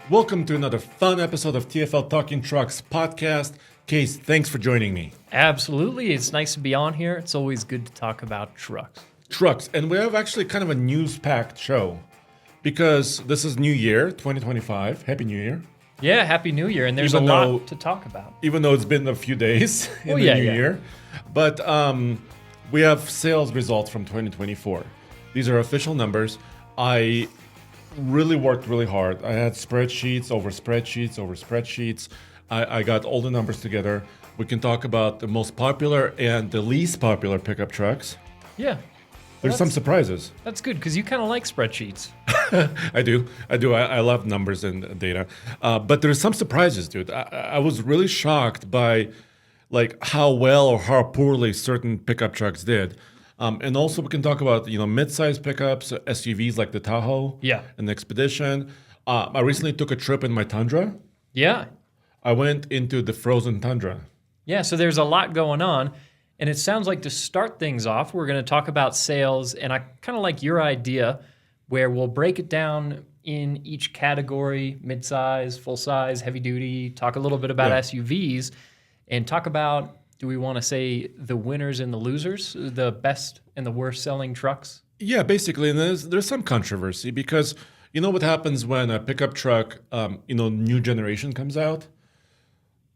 Welcome to another fun episode of TFL Talking Trucks podcast. Case, thanks for joining me. Absolutely. It's nice to be on here. It's always good to talk about trucks. Trucks, and we have actually kind of a news-packed show because this is New Year, 2025. Happy New Year. Yeah, Happy New Year, and there's a lot to talk about. Even though it's been a few days in the new year. But we have sales results from 2024. These are official numbers. I really worked really hard. I had spreadsheets over spreadsheets over spreadsheets. I got all the numbers together. We can talk about the most popular and the least popular pickup trucks. Yeah. There's some surprises. That's good because you kind of like spreadsheets. I do. I love numbers and data. But there's some surprises, dude. I was really shocked by like how well or how poorly certain pickup trucks did. And also we can talk about, mid-size pickups, SUVs like the Tahoe and the Expedition. I recently took a trip in my Tundra. Yeah. I went into the frozen Tundra. Yeah, so there's a lot going on. And it sounds like to start things off, we're going to talk about sales. And I kind of like your idea where we'll break it down in each category, mid-size, full-size, heavy-duty, talk a little bit about SUVs, and talk about, do we want to say the winners and the losers, the best and the worst selling trucks? Yeah, basically. And there's some controversy because you know what happens when a pickup truck, new generation comes out?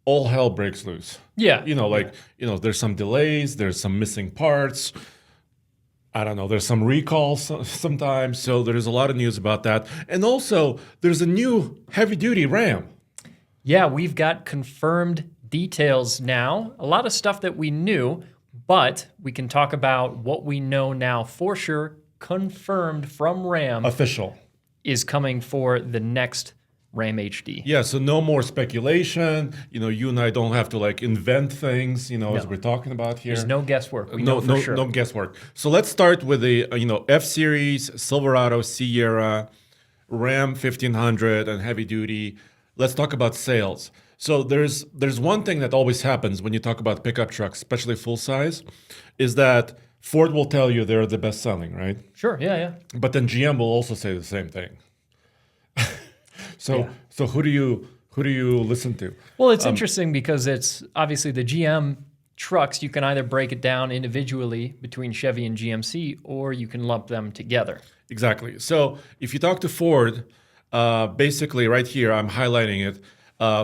All hell breaks loose. Yeah. There's some delays, there's some missing parts. I don't know, there's some recalls sometimes. So there's a lot of news about that. And also, there's a new heavy-duty Ram. Yeah, we've got confirmed details now. A lot of stuff that we knew, but we can talk about what we know now for sure, confirmed from Ram. Official. Is coming for the next Ram HD. Yeah, so no more speculation. You and I don't have to invent things, as we're talking about here. There's no guesswork. We know for sure. No guesswork. So let's start with the, F-Series, Silverado, Sierra, Ram 1500, and heavy duty. Let's talk about sales. So there's one thing that always happens when you talk about pickup trucks, especially full size, is that Ford will tell you they're the best selling, right? Sure, yeah. But then GM will also say the same thing. So who do you listen to? Well, it's interesting because it's obviously the GM trucks. You can either break it down individually between Chevy and GMC, or you can lump them together. Exactly. So if you talk to Ford, basically right here, I'm highlighting it.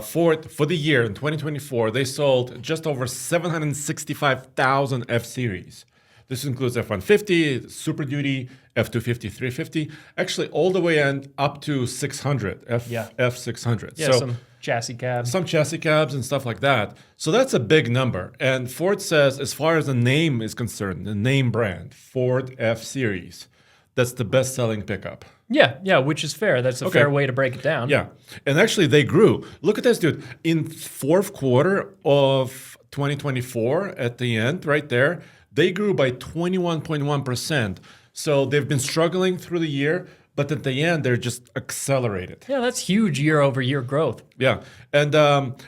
Ford, for the year in 2024, they sold just over 765,000 F-Series. This includes F-150, Super Duty, F-250, 350, actually all the way up to 600, F-600. Yeah, so, some chassis cabs. Some chassis cabs and stuff like that. So that's a big number. And Ford says, as far as the name is concerned, the name brand, Ford F-Series, that's the best-selling pickup. Yeah, which is fair. That's a fair way to break it down. Yeah, and actually they grew. Look at this, dude. In fourth quarter of 2024, at the end, right there, they grew by 21.1%. So they've been struggling through the year, but at the end, they're just accelerated. Yeah, that's huge year-over-year growth. Yeah, and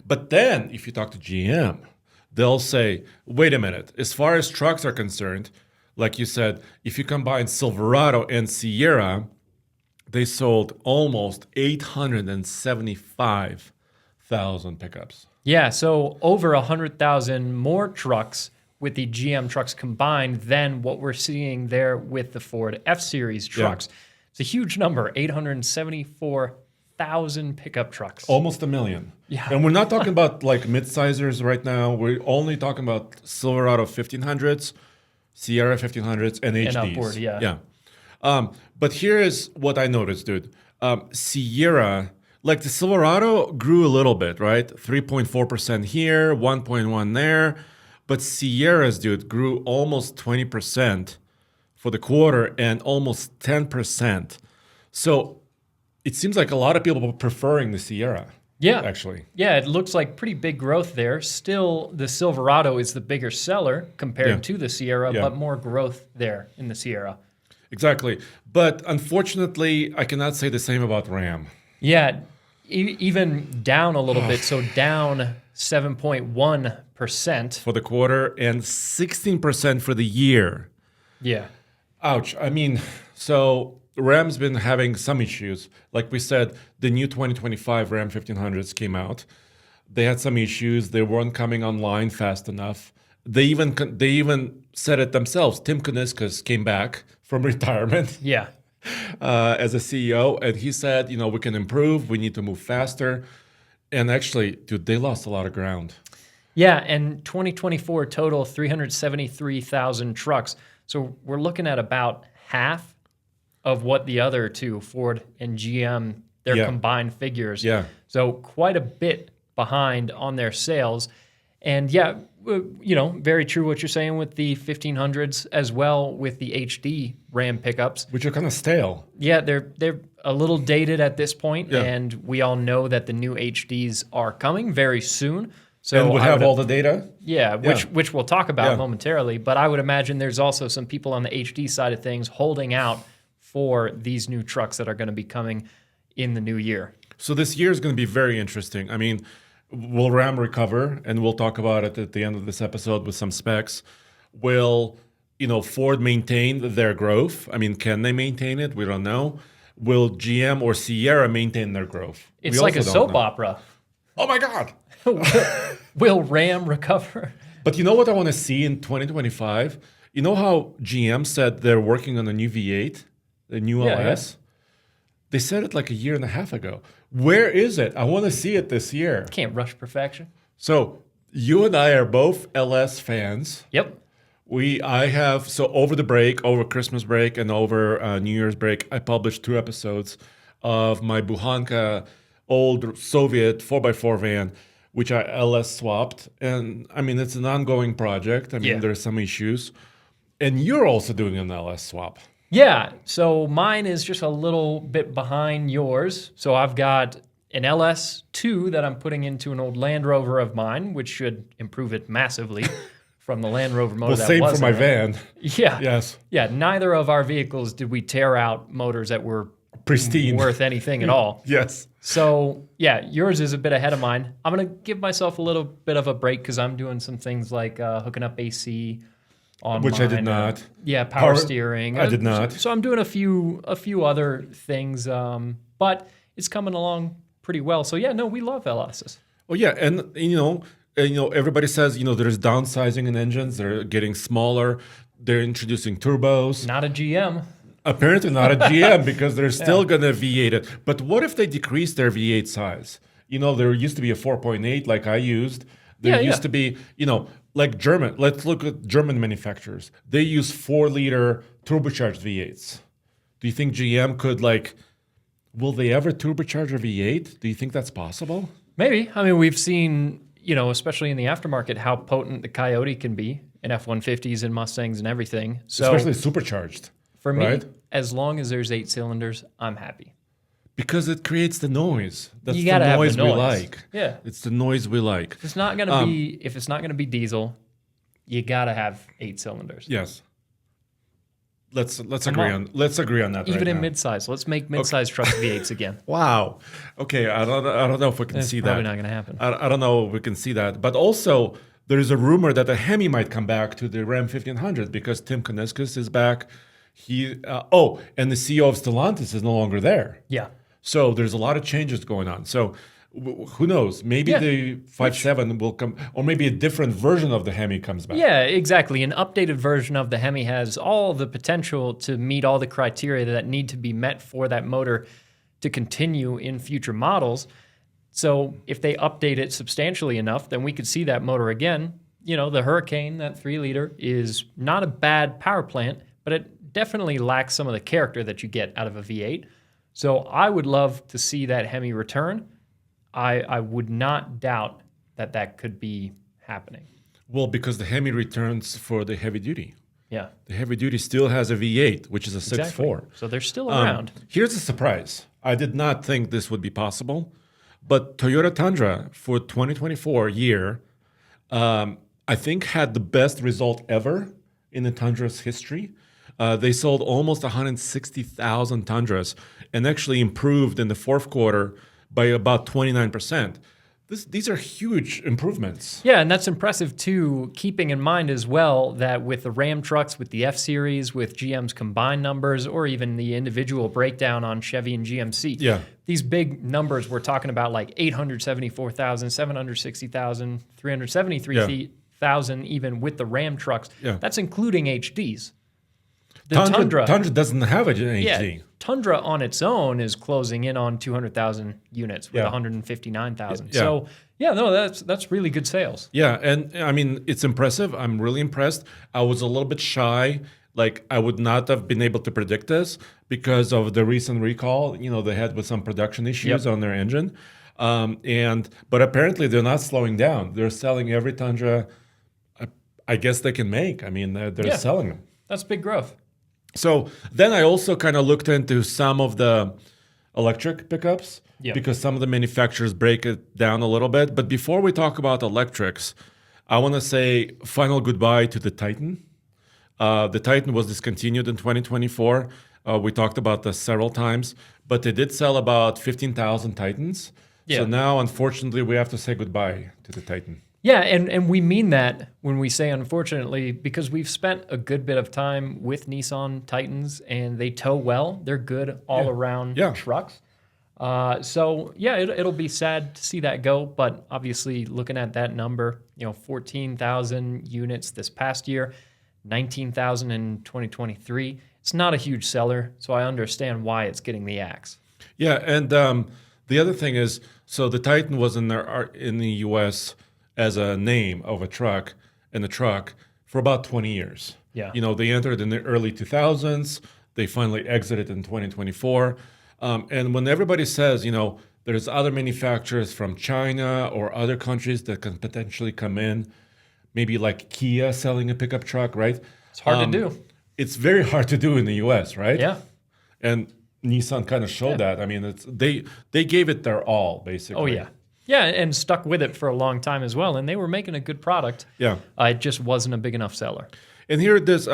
but then if you talk to GM, they'll say, wait a minute, as far as trucks are concerned, like you said, if you combine Silverado and Sierra, they sold almost 875,000 pickups. Yeah, so over 100,000 more trucks with the GM trucks combined than what we're seeing there with the Ford F-Series trucks. Yeah. It's a huge number, 874,000 pickup trucks. Almost a million. Yeah. And we're not talking about mid-sizers right now. We're only talking about Silverado 1500s, Sierra 1500s, and HDs. And upward, yeah. But here is what I noticed, dude. Sierra, the Silverado grew a little bit, right? 3.4% here, 1.1 there. But Sierra's, dude, grew almost 20% for the quarter and almost 10%. So it seems like a lot of people are preferring the Sierra. Yeah. Actually. Yeah, it looks like pretty big growth there. Still, the Silverado is the bigger seller compared to the Sierra, but more growth there in the Sierra. Exactly. But unfortunately, I cannot say the same about Ram. Yeah, even down a little bit. So down 7.1% for the quarter and 16% for the year. Yeah. Ouch. I mean, so Ram's been having some issues. Like we said, the new 2025 Ram 1500s came out. They had some issues. They weren't coming online fast enough. They even said it themselves. Tim Kuniskis came back from retirement Yeah. as a CEO, and he said, we can improve. We need to move faster. And actually, dude, they lost a lot of ground. Yeah, and 2024 total 373,000 trucks. So we're looking at about half of what the other two, Ford and GM, their Yeah. combined figures. Yeah. So quite a bit behind on their sales. And yeah, very true what you're saying with the 1500s as well with the HD Ram pickups. Which are kind of stale. Yeah, they're a little dated at this point, Yeah. and we all know that the new HDs are coming very soon. So And we have all the data. yeah, which we'll talk about Yeah. momentarily. But I would imagine there's also some people on the HD side of things holding out for these new trucks that are going to be coming in the new year. So this year is going to be very interesting. I mean, will Ram recover? And we'll talk about it at the end of this episode with some specs. Will, Ford maintain their growth? I mean, can they maintain it? We don't know. Will GM or Sierra maintain their growth? It's We like a also soap don't know. opera. Oh my God. Will Ram recover? But you know what I want to see in 2025? You know how GM said they're working on a new V8, the new Yeah, LS? They said it like a year and a half ago. Where is it? I want to see it this year. Can't rush perfection. So you and I are both LS fans. Yep. Over the break, over Christmas break, and over New Year's break, I published 2 episodes of my Buhanka old Soviet 4x4 van, which I LS swapped. And I mean, it's an ongoing project. I mean, Yeah. there's some issues. And you're also doing an LS swap. Yeah, so mine is just a little bit behind yours. So I've got an LS2 that I'm putting into an old Land Rover of mine, which should improve it massively from the Land Rover motor Well, that same was for my in it. van. Yeah. Yes. Yeah, neither of our vehicles did we tear out motors that were Pristine. worth anything at all. Yes. So, yeah, yours is a bit ahead of mine. I'm going to give myself a little bit of a break because I'm doing some things like hooking up AC on Which I did mine, not. yeah, power steering. I did not. So I'm doing a few other things, but it's coming along pretty well. So yeah, no, we love LSs. Oh yeah, and everybody says there's downsizing in engines. They're getting smaller. They're introducing turbos. Not a GM. Apparently not a GM because they're still gonna V8 it. But what if they decrease their V8 size? There used to be a 4.8 like I used. There used to be like German. Let's look at German manufacturers. They use 4-liter turbocharged V8s. Do you think GM could will they ever turbocharge a V8? Do you think that's possible? Maybe. I mean, we've seen, especially in the aftermarket, how potent the Coyote can be in F-150s and Mustangs and everything. So Especially supercharged. for me, right? as long as there's 8 cylinders, I'm happy. Because it creates the noise. That's You the gotta have the noise we noise. like. Yeah. It's the noise we like. If it's not gonna be diesel, you gotta have 8 cylinders. Yes. Let's Come agree on. on that. Even right in now. midsize. Let's make midsize trucks V8s again. Wow. Okay, I don't know if we can It's see probably that. not gonna happen. I don't know if we can see that. But also, there is a rumor that a Hemi might come back to the Ram 1500 because Tim Kuniskis is back. And the CEO of Stellantis is no longer there. Yeah. So there's a lot of changes going on. So who knows? Maybe Yeah. the 5.7 will come, or maybe a different version of the Hemi comes back. Yeah, exactly. An updated version of the Hemi has all the potential to meet all the criteria that need to be met for that motor to continue in future models. So if they update it substantially enough, then we could see that motor again. The Hurricane, that 3-liter, is not a bad power plant, but it definitely lacks some of the character that you get out of a V8. So I would love to see that Hemi return. I would not doubt that could be happening. Well, because the Hemi returns for the heavy duty. Yeah. The heavy duty still has a V8, which is a 6.4. So they're still around. Here's a surprise. I did not think this would be possible, but Toyota Tundra for 2024 year, I think had the best result ever in the Tundra's history. They sold almost 160,000 Tundras and actually improved in the fourth quarter by about 29%. these are huge improvements. Yeah, and that's impressive too, keeping in mind as well that with the Ram trucks, with the F-Series, with GM's combined numbers, or even the individual breakdown on Chevy and GMC, Yeah. these big numbers we're talking about, like 874,000, 760,000, 373,000, even with the Ram trucks. Yeah. That's including HDs. The Tundra doesn't have an HD. Yeah, Tundra on its own is closing in on 200,000 units with Yeah. 159,000. Yeah. So, yeah, no, that's really good sales. Yeah, and I mean, it's impressive. I'm really impressed. I was a little bit shy. Like, I would not have been able to predict this because of the recent recall, they had with some production issues on their engine. But apparently they're not slowing down. They're selling every Tundra I guess they can make. I mean, they're selling them. That's big growth. So then I also kind of looked into some of the electric pickups because some of the manufacturers break it down a little bit. But before we talk about electrics, I want to say final goodbye to the Titan. The Titan was discontinued in 2024. We talked about this several times, but they did sell about 15,000 Titans. Yeah. So now, unfortunately, we have to say goodbye to the Titan. Yeah, and we mean that when we say unfortunately, because we've spent a good bit of time with Nissan Titans and they tow well. They're good all-around trucks. So, it'll be sad to see that go. But obviously, looking at that number, 14,000 units this past year, 19,000 in 2023. It's not a huge seller, so I understand why it's getting the axe. Yeah, and the other thing is, so the Titan was in the U.S. as a name of a truck for about 20 years. Yeah. They entered in the early 2000s. They finally exited in 2024. And when everybody says, there's other manufacturers from China or other countries that can potentially come in, maybe like Kia selling a pickup truck, right? It's hard to do. It's very hard to do in the U.S., right? Yeah. And Nissan kind of showed that. I mean, they gave it their all, basically. Oh, yeah. Yeah, and stuck with it for a long time as well. And they were making a good product. Yeah. It just wasn't a big enough seller. And here it is.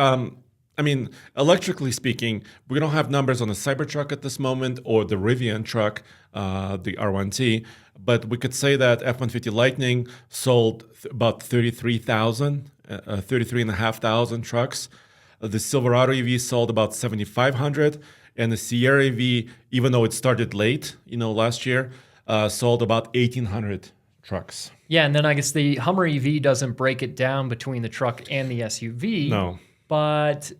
Electrically speaking, we don't have numbers on the Cybertruck at this moment or the Rivian truck, the R1T, but we could say that F-150 Lightning sold about 33,500 trucks. The Silverado EV sold about 7,500, and the Sierra EV, even though it started late, last year, sold about 1,800 trucks. Yeah, and then I guess the Hummer EV doesn't break it down between the truck and the SUV. No. But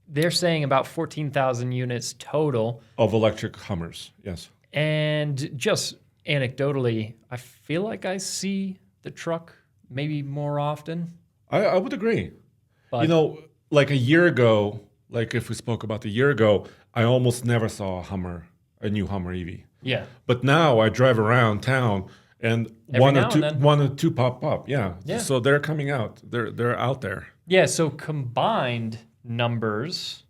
they're saying about 14,000 units total. Of electric Hummers, yes. And just anecdotally, I feel like I see the truck maybe more often. I would agree. But, like a year ago, like if we spoke about a year ago, I almost never saw a new Hummer EV. Yeah. But now I drive around town and one or two pop up. Yeah. So they're coming out. They're out there. Yeah, so combined numbers,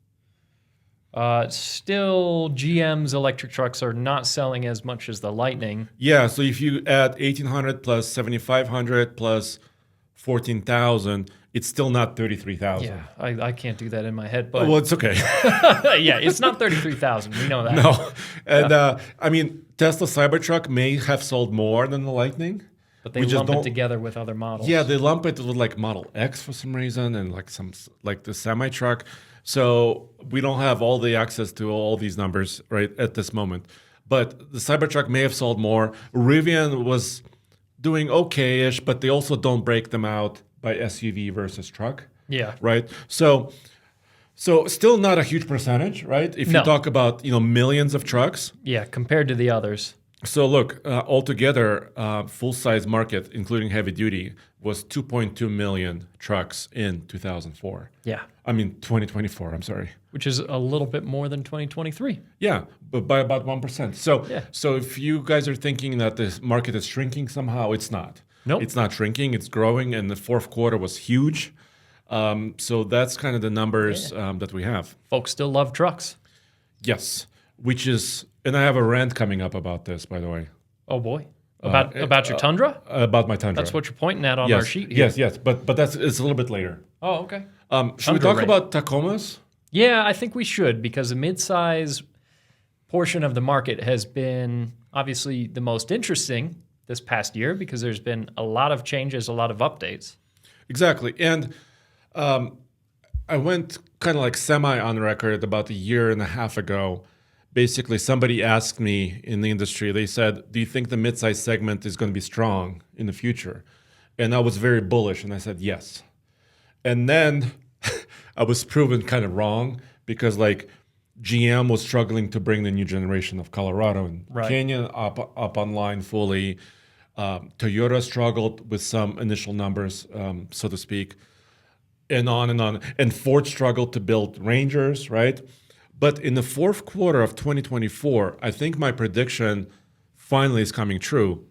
still GM's electric trucks are not selling as much as the Lightning. Yeah, so if you add 1,800 plus 7,500 plus 14,000, it's still not 33,000. Yeah, I can't do that in my head, but Well, it's okay. yeah, it's not 33,000. We know that. No. And Tesla Cybertruck may have sold more than the Lightning. But they lump it together with other models. Yeah, they lump it with like Model X for some reason and like the semi-truck. So we don't have all the access to all these numbers right at this moment. But the Cybertruck may have sold more. Rivian was doing okay-ish, but they also don't break them out by SUV versus truck. Yeah. Right? So still not a huge percentage, right? If you talk about, millions of trucks. Yeah, compared to the others. So look, altogether, full-size market, including heavy duty, was 2.2 million trucks in 2004. Yeah. 2024, I'm sorry. Which is a little bit more than 2023. Yeah, but by about 1%. So if you guys are thinking that this market is shrinking somehow, it's not. Nope. It's not shrinking, it's growing, and the fourth quarter was huge. So that's kind of the numbers that we have. Folks still love trucks. Yes, which is... And I have a rant coming up about this, by the way. Oh boy, about your Tundra? About my Tundra. That's what you're pointing at on our sheet here. Yes, but it's a little bit later. Oh, okay. Should we talk about Tacomas? Yeah, I think we should, because the midsize portion of the market has been obviously the most interesting. this past year because there's been a lot of changes, a lot of updates. Exactly. And I went kind of like semi on record about a year and a half ago. Basically, somebody asked me in the industry, they said, do you think the midsize segment is going to be strong in the future? And I was very bullish, and I said, yes. And then I was proven kind of wrong because like GM was struggling to bring the new generation of Colorado and Canyon up online fully. Toyota struggled with some initial numbers, so to speak, and on and on. And Ford struggled to build Rangers, right? But in the fourth quarter of 2024, I think my prediction finally is coming true.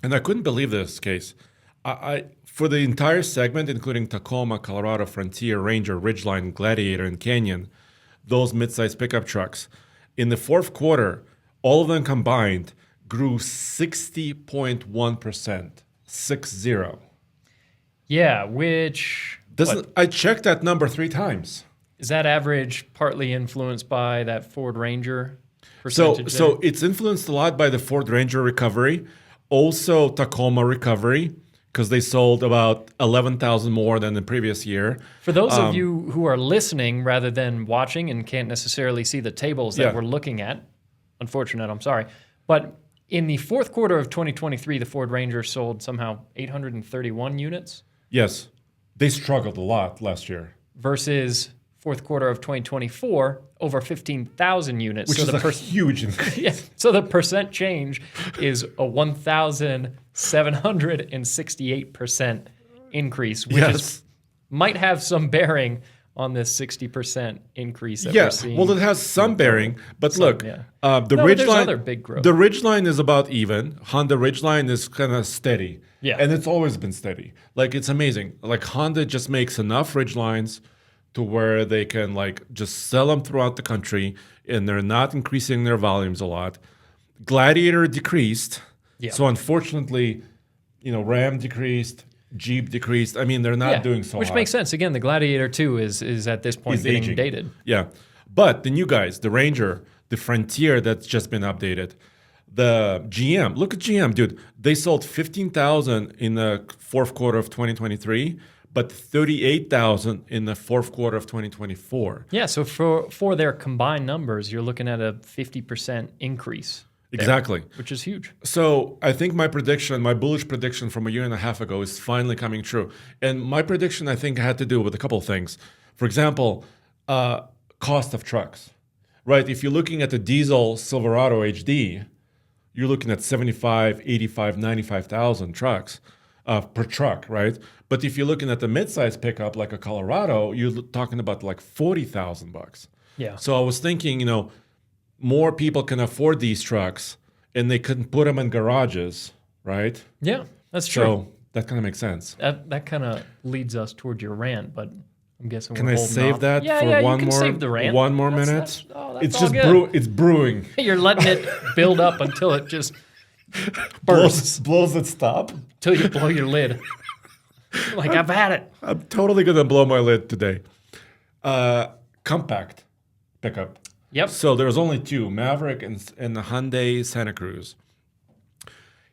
And I couldn't believe this case. I for the entire segment, including Tacoma, Colorado, Frontier, Ranger, Ridgeline, Gladiator, and Canyon, those midsize pickup trucks, in the fourth quarter, all of them combined grew 60.1%, 60. Yeah, which I checked that number 3 times. is that average partly influenced by that Ford Ranger percentage? So it's influenced a lot by the Ford Ranger recovery, also Tacoma recovery, because they sold about 11,000 more than the previous year. For those of you who are listening rather than watching and can't necessarily see the tables that we're looking at, unfortunate, I'm sorry, but in the fourth quarter of 2023, the Ford Ranger sold somehow 831 units. Yes, they struggled a lot last year. Versus fourth quarter of 2024, over 15,000 units. Which is a huge increase. Yeah, so the percent change is a 1,768% increase, which might have some bearing on this 60% increase that we're seeing. Well, it has some bearing, but look, the Ridgeline, other big growth. The Ridgeline is about even. Honda Ridgeline is kind of steady, and it's always been steady. Like it's amazing. Like Honda just makes enough Ridgelines to where they can like just sell them throughout the country, and they're not increasing their volumes a lot. Gladiator decreased, so unfortunately, Ram decreased. Jeep decreased. I mean, they're not doing so which hot. makes sense. Again, the Gladiator 2 is at this point getting aging. dated. Yeah. But the new guys, the Ranger, the Frontier that's just been updated, the GM, look at GM, dude. They sold 15,000 in the fourth quarter of 2023, but 38,000 in the fourth quarter of 2024. Yeah, so for their combined numbers, you're looking at a 50% increase. Exactly. Which is huge. So I think my bullish prediction from a year and a half ago is finally coming true. And my prediction, I think, had to do with a couple of things. For example, cost of trucks, right? If you're looking at the diesel Silverado HD, you're looking at 75, 85, 95,000 trucks per truck, right? But if you're looking at the midsize pickup like a Colorado, you're talking about like $40,000. Yeah. So I was thinking, more people can afford these trucks and they can put them in garages, right? Yeah, that's true. So that kind of makes sense. That kind of leads us toward your rant, but I'm guessing Can we're I holding save off. that for one more minute? That's It's all just good. it's brewing. You're letting it build up until it just blows its top. Until you blow your lid. Like, I've had it. I'm totally going to blow my lid today. Compact pickup. Yep. So there's only 2, Maverick and the Hyundai Santa Cruz.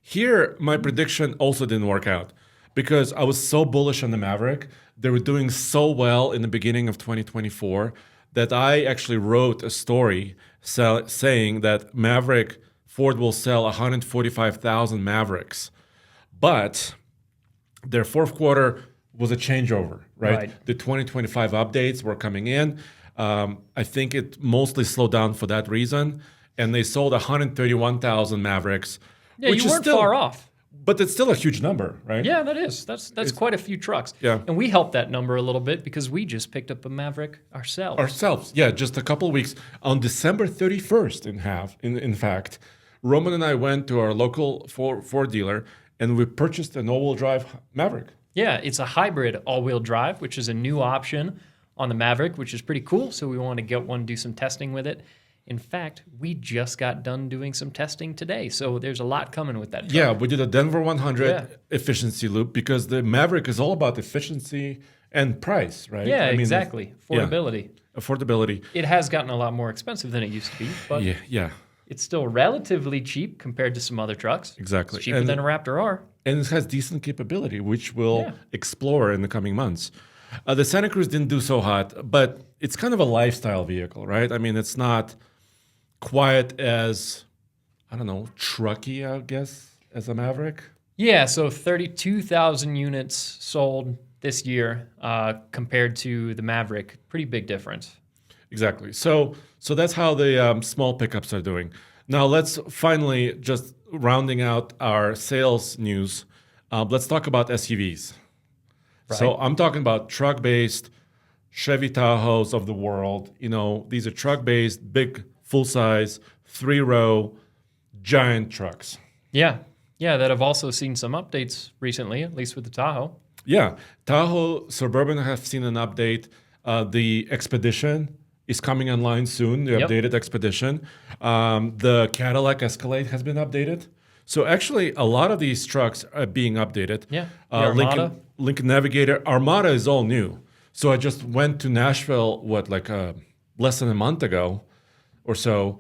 Here, my prediction also didn't work out because I was so bullish on the Maverick. They were doing so well in the beginning of 2024 that I actually wrote a story saying that Ford will sell 145,000 Mavericks. But their fourth quarter was a changeover, right? The 2025 updates were coming in. I think it mostly slowed down for that reason. And they sold 131,000 Mavericks. Yeah, which you weren't far off. But it's still a huge number, right? Yeah, that is. That's quite a few trucks. Yeah. And we helped that number a little bit because we just picked up a Maverick ourselves. Yeah, just a couple of weeks. On December 31st, in fact, Roman and I went to our local Ford dealer and we purchased an all-wheel drive Maverick. Yeah, it's a hybrid all-wheel drive, which is a new option on the Maverick, which is pretty cool. So we want to get one, do some testing with it. In fact, we just got done doing some testing today. So there's a lot coming with that truck. Yeah, we did a Denver 100 efficiency loop because the Maverick is all about efficiency and price, right? Yeah, exactly. Affordability. Affordability. It has gotten a lot more expensive than it used to be, but yeah. it's still relatively cheap compared to some other trucks. Exactly. It's cheaper than a Raptor R. And it has decent capability, which we'll Yeah. explore in the coming months. The Santa Cruz didn't do so hot, but it's kind of a lifestyle vehicle, right? I mean, it's not quite as, I don't know, trucky, I guess, as a Maverick. Yeah, so 32,000 units sold this year compared to the Maverick. Pretty big difference. Exactly. So that's how the small pickups are doing. Now let's finally, just rounding out our sales news, let's talk about SUVs. Right. So I'm talking about truck-based Chevy Tahoes of the world. You know, these are truck-based, big, full-size, 3-row, giant trucks. Yeah, that have also seen some updates recently, at least with the Tahoe. Yeah, Tahoe Suburban have seen an update. The Expedition is coming online soon, the Yep. updated Expedition. The Cadillac Escalade has been updated. So actually, a lot of these trucks are being updated. Yeah, the Armada. Lincoln Navigator. Armada is all new. So I just went to Nashville, less than a month ago or so,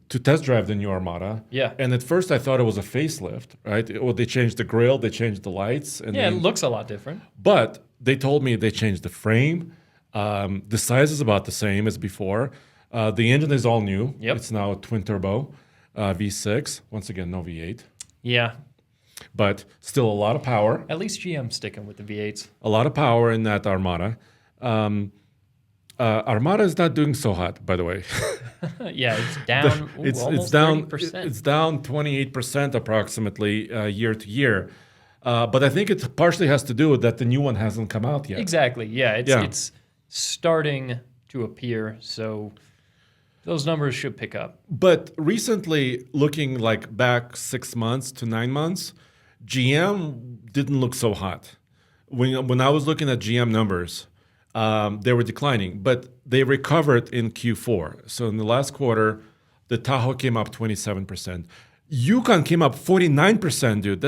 to test drive the new Armada. Yeah. And at first I thought it was a facelift, right? Well, they changed the grille, they changed the lights. And Yeah, then, it looks a lot different. but they told me they changed the frame. The size is about the same as before. The engine is all new. Yep. It's now a twin turbo V6. Once again, no V8. Yeah, But still a lot of power. at least GM's sticking with the V8s. A lot of power in that Armada. Armada is not doing so hot, by the way. Yeah, it's down almost it's down 30%. it's down 28% approximately year to year. But I think it partially has to do with that the new one hasn't come out yet. Exactly, yeah. Yeah. It's starting to appear, so those numbers should pick up. But recently, looking like back 6 months to 9 months, GM didn't look so hot. When I was looking at GM numbers, they were declining, but they recovered in Q4. So in the last quarter, the Tahoe came up 27%. Yukon came up 49%, dude.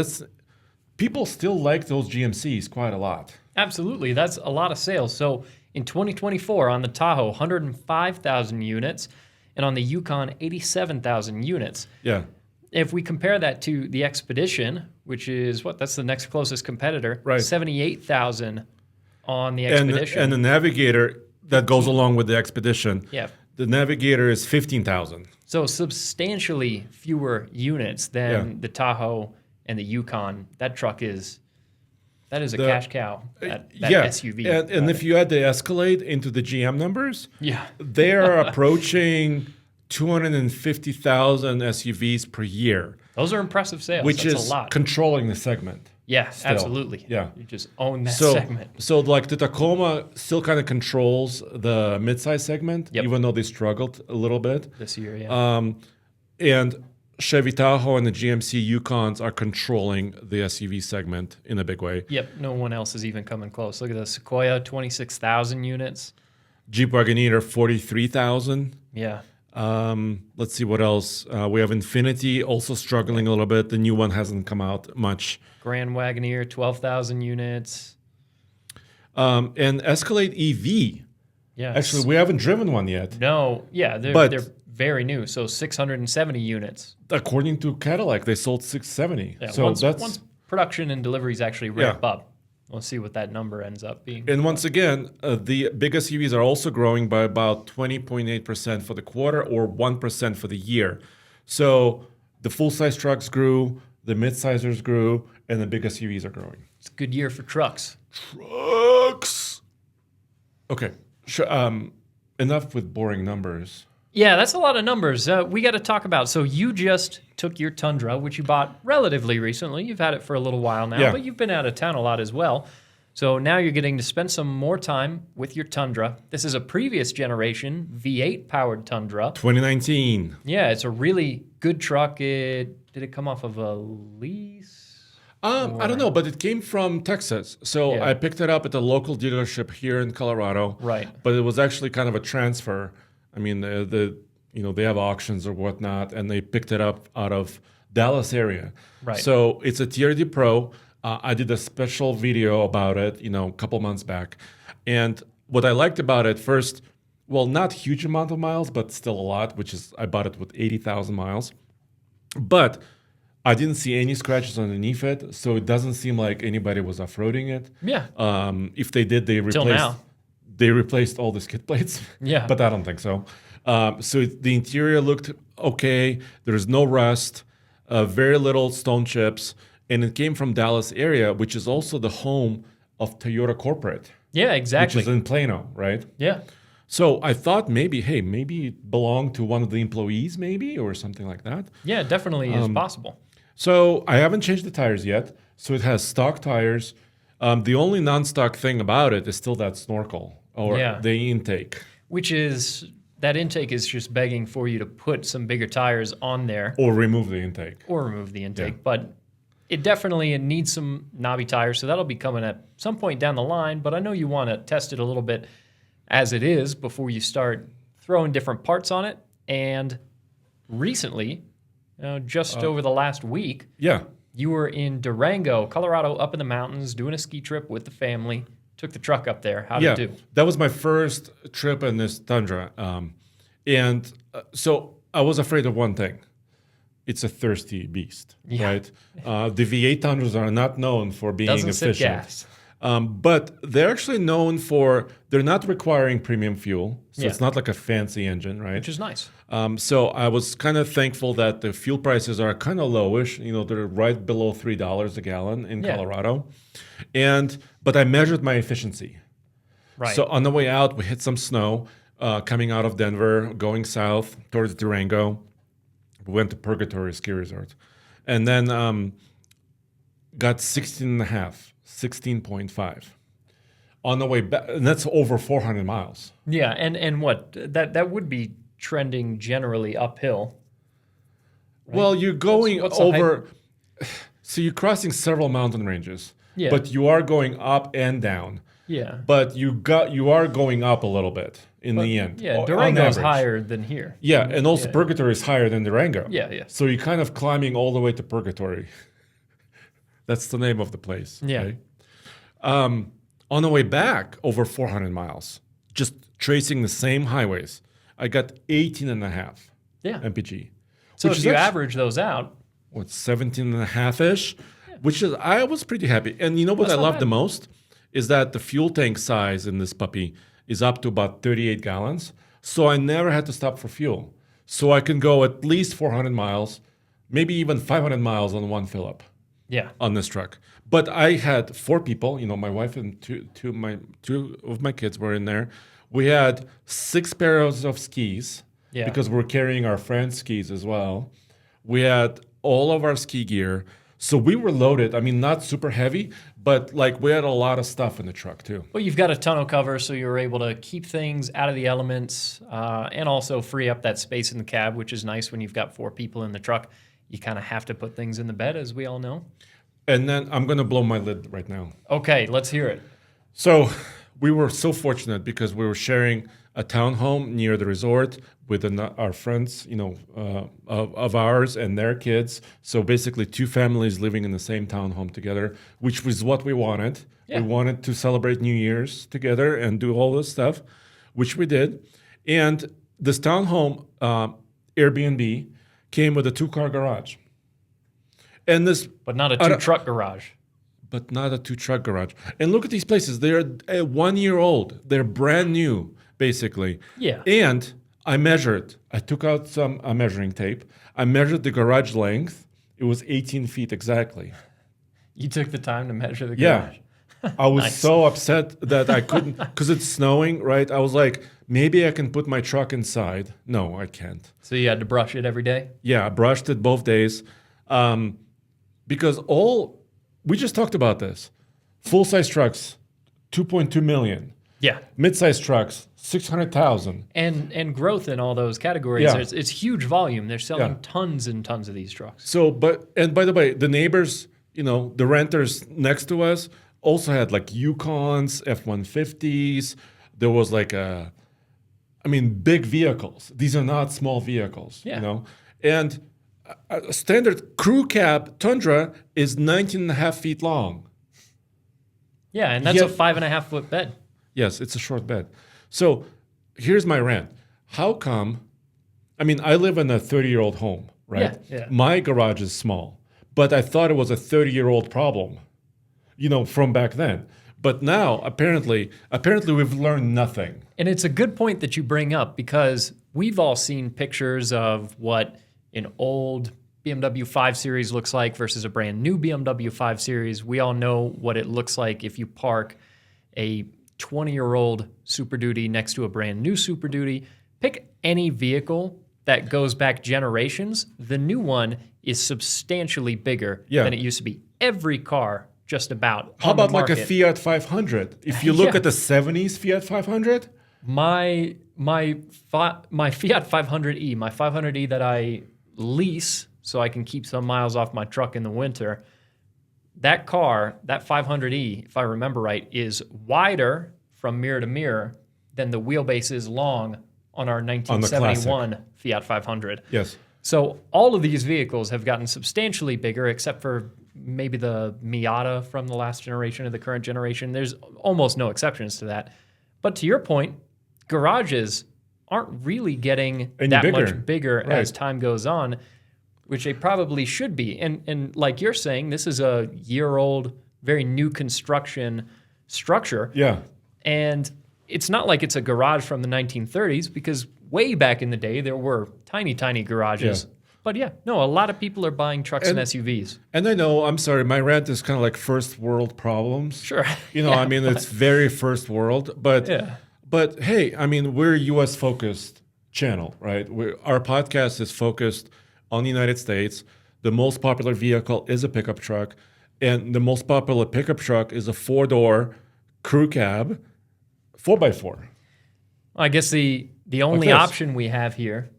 People still like those GMCs quite a lot. Absolutely, that's a lot of sales. So in 2024, on the Tahoe, 105,000 units, and on the Yukon, 87,000 units. Yeah. If we compare that to the Expedition, which is that's the next closest competitor, Right. 78,000 on the Expedition. And the Navigator that goes along with the Expedition. Yeah. The Navigator is 15,000. So substantially fewer units than the Tahoe and the Yukon. That is a cash cow. That SUV. And if you add the Escalade into the GM numbers, Yeah. they are approaching 250,000 SUVs per year, Those are impressive sales. which That's is a lot. controlling the segment. Yeah, still. absolutely. Yeah. You just own that segment. So like the Tacoma still kind of controls the midsize segment, Yep. even though they struggled a little bit. This year, yeah. And Chevy Tahoe and the GMC Yukons are controlling the SUV segment in a big way. Yep, no one else is even coming close. Look at the Sequoia, 26,000 units. Jeep Wagoneer, 43,000. Yeah. Let's see what else. We have Infinity also struggling a little bit. The new one hasn't come out much. Grand Wagoneer, 12,000 units. And Escalade EV. Yeah. Actually, we haven't driven one yet. No, yeah, But- they're very new. So 670 units. According to Cadillac, they sold 670. Yeah, So once production and deliveries actually ramp up, we'll see what that number ends up being. And once again, the big SUVs are also growing by about 20.8% for the quarter or 1% for the year. So the full-size trucks grew, the mid-sizers grew, and the big SUVs are growing. It's a good year for trucks. Trucks! Okay, enough with boring numbers. Yeah, that's a lot of numbers. We got to talk about. So you just took your Tundra, which you bought relatively recently. You've had it for a little while now, Yeah. but you've been out of town a lot as well. So now you're getting to spend some more time with your Tundra. This is a previous generation V8 powered Tundra. 2019. Yeah, it's a really good truck. Did it come off of a lease? I don't know, but it came from Texas. So Yeah. I picked it up at the local dealership here in Colorado. Right. But it was actually kind of a transfer. I mean, they have auctions or whatnot, and they picked it up out of Dallas area. Right. So it's a TRD Pro. I did a special video about it, a couple months back. And what I liked about it, first, well, not huge amount of miles, but still a lot, which is I bought it with 80,000 miles. But I didn't see any scratches underneath it, so it doesn't seem like anybody was off-roading it. Yeah. If they did, Till now. they replaced all the skid plates. Yeah. But I don't think so. The interior looked okay. There's no rust, very little stone chips, and it came from Dallas area, which is also the home of Toyota Corporate, Yeah, which exactly. is in Plano, right? Yeah. So I thought maybe it belonged to one of the employees, maybe, or something like that. Yeah, it definitely is possible. So I haven't changed the tires yet. So it has stock tires. The only non-stock thing about it is still that snorkel or Yeah. the intake Which is, that intake is just begging for you to put some bigger tires on there or remove the intake. or remove the intake. Yeah. But it needs some knobby tires, so that'll be coming at some point down the line. But I know you want to test it a little bit as it is before you start throwing different parts on it. And recently, just over the last week, Yeah. you were in Durango, Colorado, up in the mountains, doing a ski trip with the family. Took the truck up there. How'd it do? That was my first trip in this Tundra. So I was afraid of one thing. It's a thirsty beast, Yeah. right? The V8 Tundras are not known for being Doesn't sip efficient. gas. But they're actually known for, they're not requiring premium fuel. So Yeah. it's not like a fancy engine, right? Which is nice. So I was kind of thankful that the fuel prices are kind of lowish. They're right below $3 a gallon in Yeah. Colorado. But I measured my efficiency. Right. So on the way out, we hit some snow coming out of Denver, going south towards Durango. We went to Purgatory Ski Resort. And then got 16.5. On the way back, and that's over 400 miles. yeah, and what? That would be trending generally uphill. Well, you're going What's the over, so you're crossing several mountain ranges, Yeah. but you are going up and down. Yeah. But you are going up a little bit in the end. Yeah, on Durango's average. higher than here. Yeah, and also Yeah. Purgatory is higher than Durango. Yeah. So you're kind of climbing all the way to Purgatory. That's the name of the place. Yeah. Okay? On the way back, over 400 miles, just tracing the same highways, I got 18 and a half Yeah. mpg. So which if is you actually- average those out, 17 and a half-ish, which is, I was pretty happy. And you know what That's I not love bad. the most? Is that the fuel tank size in this puppy is up to about 38 gallons. So I never had to stop for fuel. So I can go at least 400 miles, maybe even 500 miles on one fill up yeah. on this truck. But I had 4 people, my wife and two of my kids were in there. We had 6 pairs of skis Yeah. because we're carrying our friends' skis as well. We had all of our ski gear. So we were loaded. I mean, not super heavy, but like we had a lot of stuff in the truck too. Well, you've got a tonneau cover, so you're able to keep things out of the elements and also free up that space in the cab, which is nice when you've got 4 people in the truck. You kind of have to put things in the bed, as we all know. And then I'm going to blow my lid right now. Okay, let's hear it. So we were so fortunate because we were sharing a townhome near the resort with our friends, of ours and their kids. So basically 2 families living in the same townhome together, which was what we wanted. Yeah. We wanted to celebrate New Year's together and do all this stuff, which we did. And this townhome Airbnb came with a 2-car garage. And this But not a 2-truck garage. but not a 2-truck garage. And look at these places. They're 1 year old. They're brand new, basically. Yeah. And I measured. I took out some measuring tape. I measured the garage length. It was 18 feet exactly. You took the time to measure the Yeah. garage. I was Nice. so upset that I couldn't, because it's snowing, right? I was like, maybe I can put my truck inside. No, I can't. So you had to brush it every day? Yeah, I brushed it both days. Because we just talked about this. Full-size trucks, 2.2 million. Yeah. Mid-size trucks, 600,000. And growth in all those categories. Yeah. It's huge volume. They're selling Yeah. tons and tons of these trucks. So, and by the way, the neighbors, the renters next to us also had like Yukons, F-150s. There was like big vehicles. These are not small vehicles, Yeah. And a standard crew cab Tundra is 19 and a half feet long. Yeah, and that's Yeah. a 5.5 foot bed. Yes, it's a short bed. So here's my rant. How come? I mean, I live in a 30-year-old home, right? Yeah. My garage is small, but I thought it was a 30-year-old problem, from back then. But now, apparently, we've learned nothing. And it's a good point that you bring up because we've all seen pictures of what an old BMW 5 Series looks like versus a brand new BMW 5 Series. We all know what it looks like if you park a 20-year-old Super Duty next to a brand new Super Duty. Pick any vehicle that goes back generations. The new one is substantially bigger than it used to be. Every car, just about. How about like a Fiat 500? If you look at the 70s Fiat 500? My Fiat 500e, my 500e that I lease so I can keep some miles off my truck in the winter, that car, that 500e, if I remember right, is wider from mirror to mirror than the wheelbase is long on our 1971 Fiat 500. Yes. So all of these vehicles have gotten substantially bigger, except for maybe the Miata from the last generation of the current generation. There's almost no exceptions to that. But to your point, garages aren't really getting much bigger as time goes on, which they probably should be. And like you're saying, this is a year-old, very new construction structure. Yeah. And it's not like it's a garage from the 1930s, because way back in the day, there were tiny, tiny garages. Yeah. But a lot of people are buying trucks and SUVs. And I know, I'm sorry, my rant is kind of like first world problems. Sure. It's very first world. But hey, I mean, we're a US focused channel, right? Our podcast is focused on the United States. The most popular vehicle is a pickup truck. And the most popular pickup truck is a 4-door crew cab, 4x4. I guess the only option we have here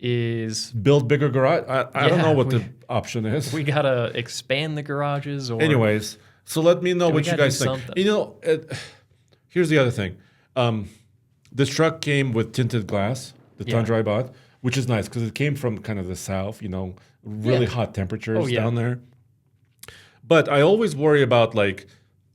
is build bigger garage. I don't know what the option is. We got to expand the garages. Anyways, so let me know what you guys think. Here's the other thing. This truck came with tinted glass, the Tundra I bought, which is nice because it came from kind of the south, really hot temperatures down there. But I always worry about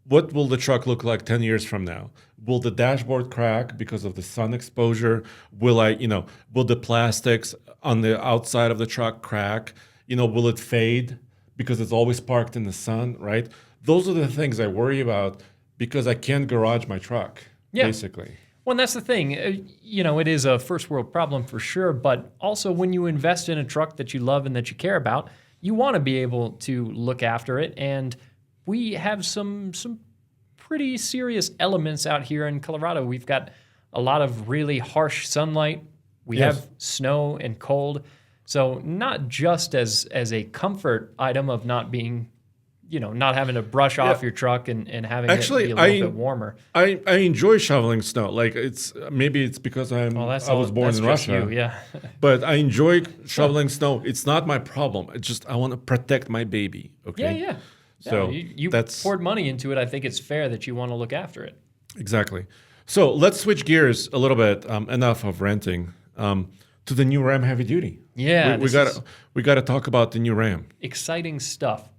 what will the truck look like 10 years from now? Will the dashboard crack because of the sun exposure? Will the plastics on the outside of the truck crack? Will it fade because it's always parked in the sun, right? Those are the things I worry about because I can't garage my truck, basically. Well, and that's the thing. It is a first world problem for sure, but also when you invest in a truck that you love and that you care about, you want to be able to look after it. And we have some pretty serious elements out here in Colorado. We've got a lot of really harsh sunlight. We have snow and cold. So not just as a comfort item of not being, not having to brush off your truck and having it be a little bit warmer. I enjoy shoveling snow. Maybe it's because I was born in Russia. But I enjoy shoveling snow. It's not my problem. It's just I want to protect my baby. Okay. Yeah. So you poured money into it. I think it's fair that you want to look after it. Exactly. So let's switch gears a little bit. Enough of renting. To the new Ram Heavy Duty. Yeah, we got to talk about the new Ram. Exciting stuff.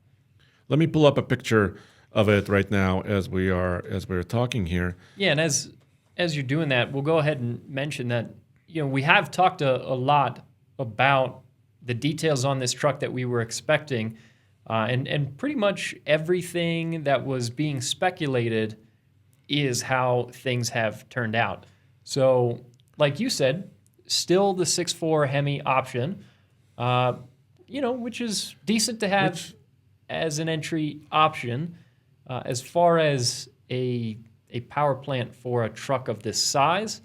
Let me pull up a picture of it right now as we're talking here. Yeah, and as you're doing that, we'll go ahead and mention that we have talked a lot about the details on this truck that we were expecting. And pretty much everything that was being speculated is how things have turned out. So, like you said, still the 6.4 Hemi option, which is decent to have as an entry option. As far as a power plant for a truck of this size,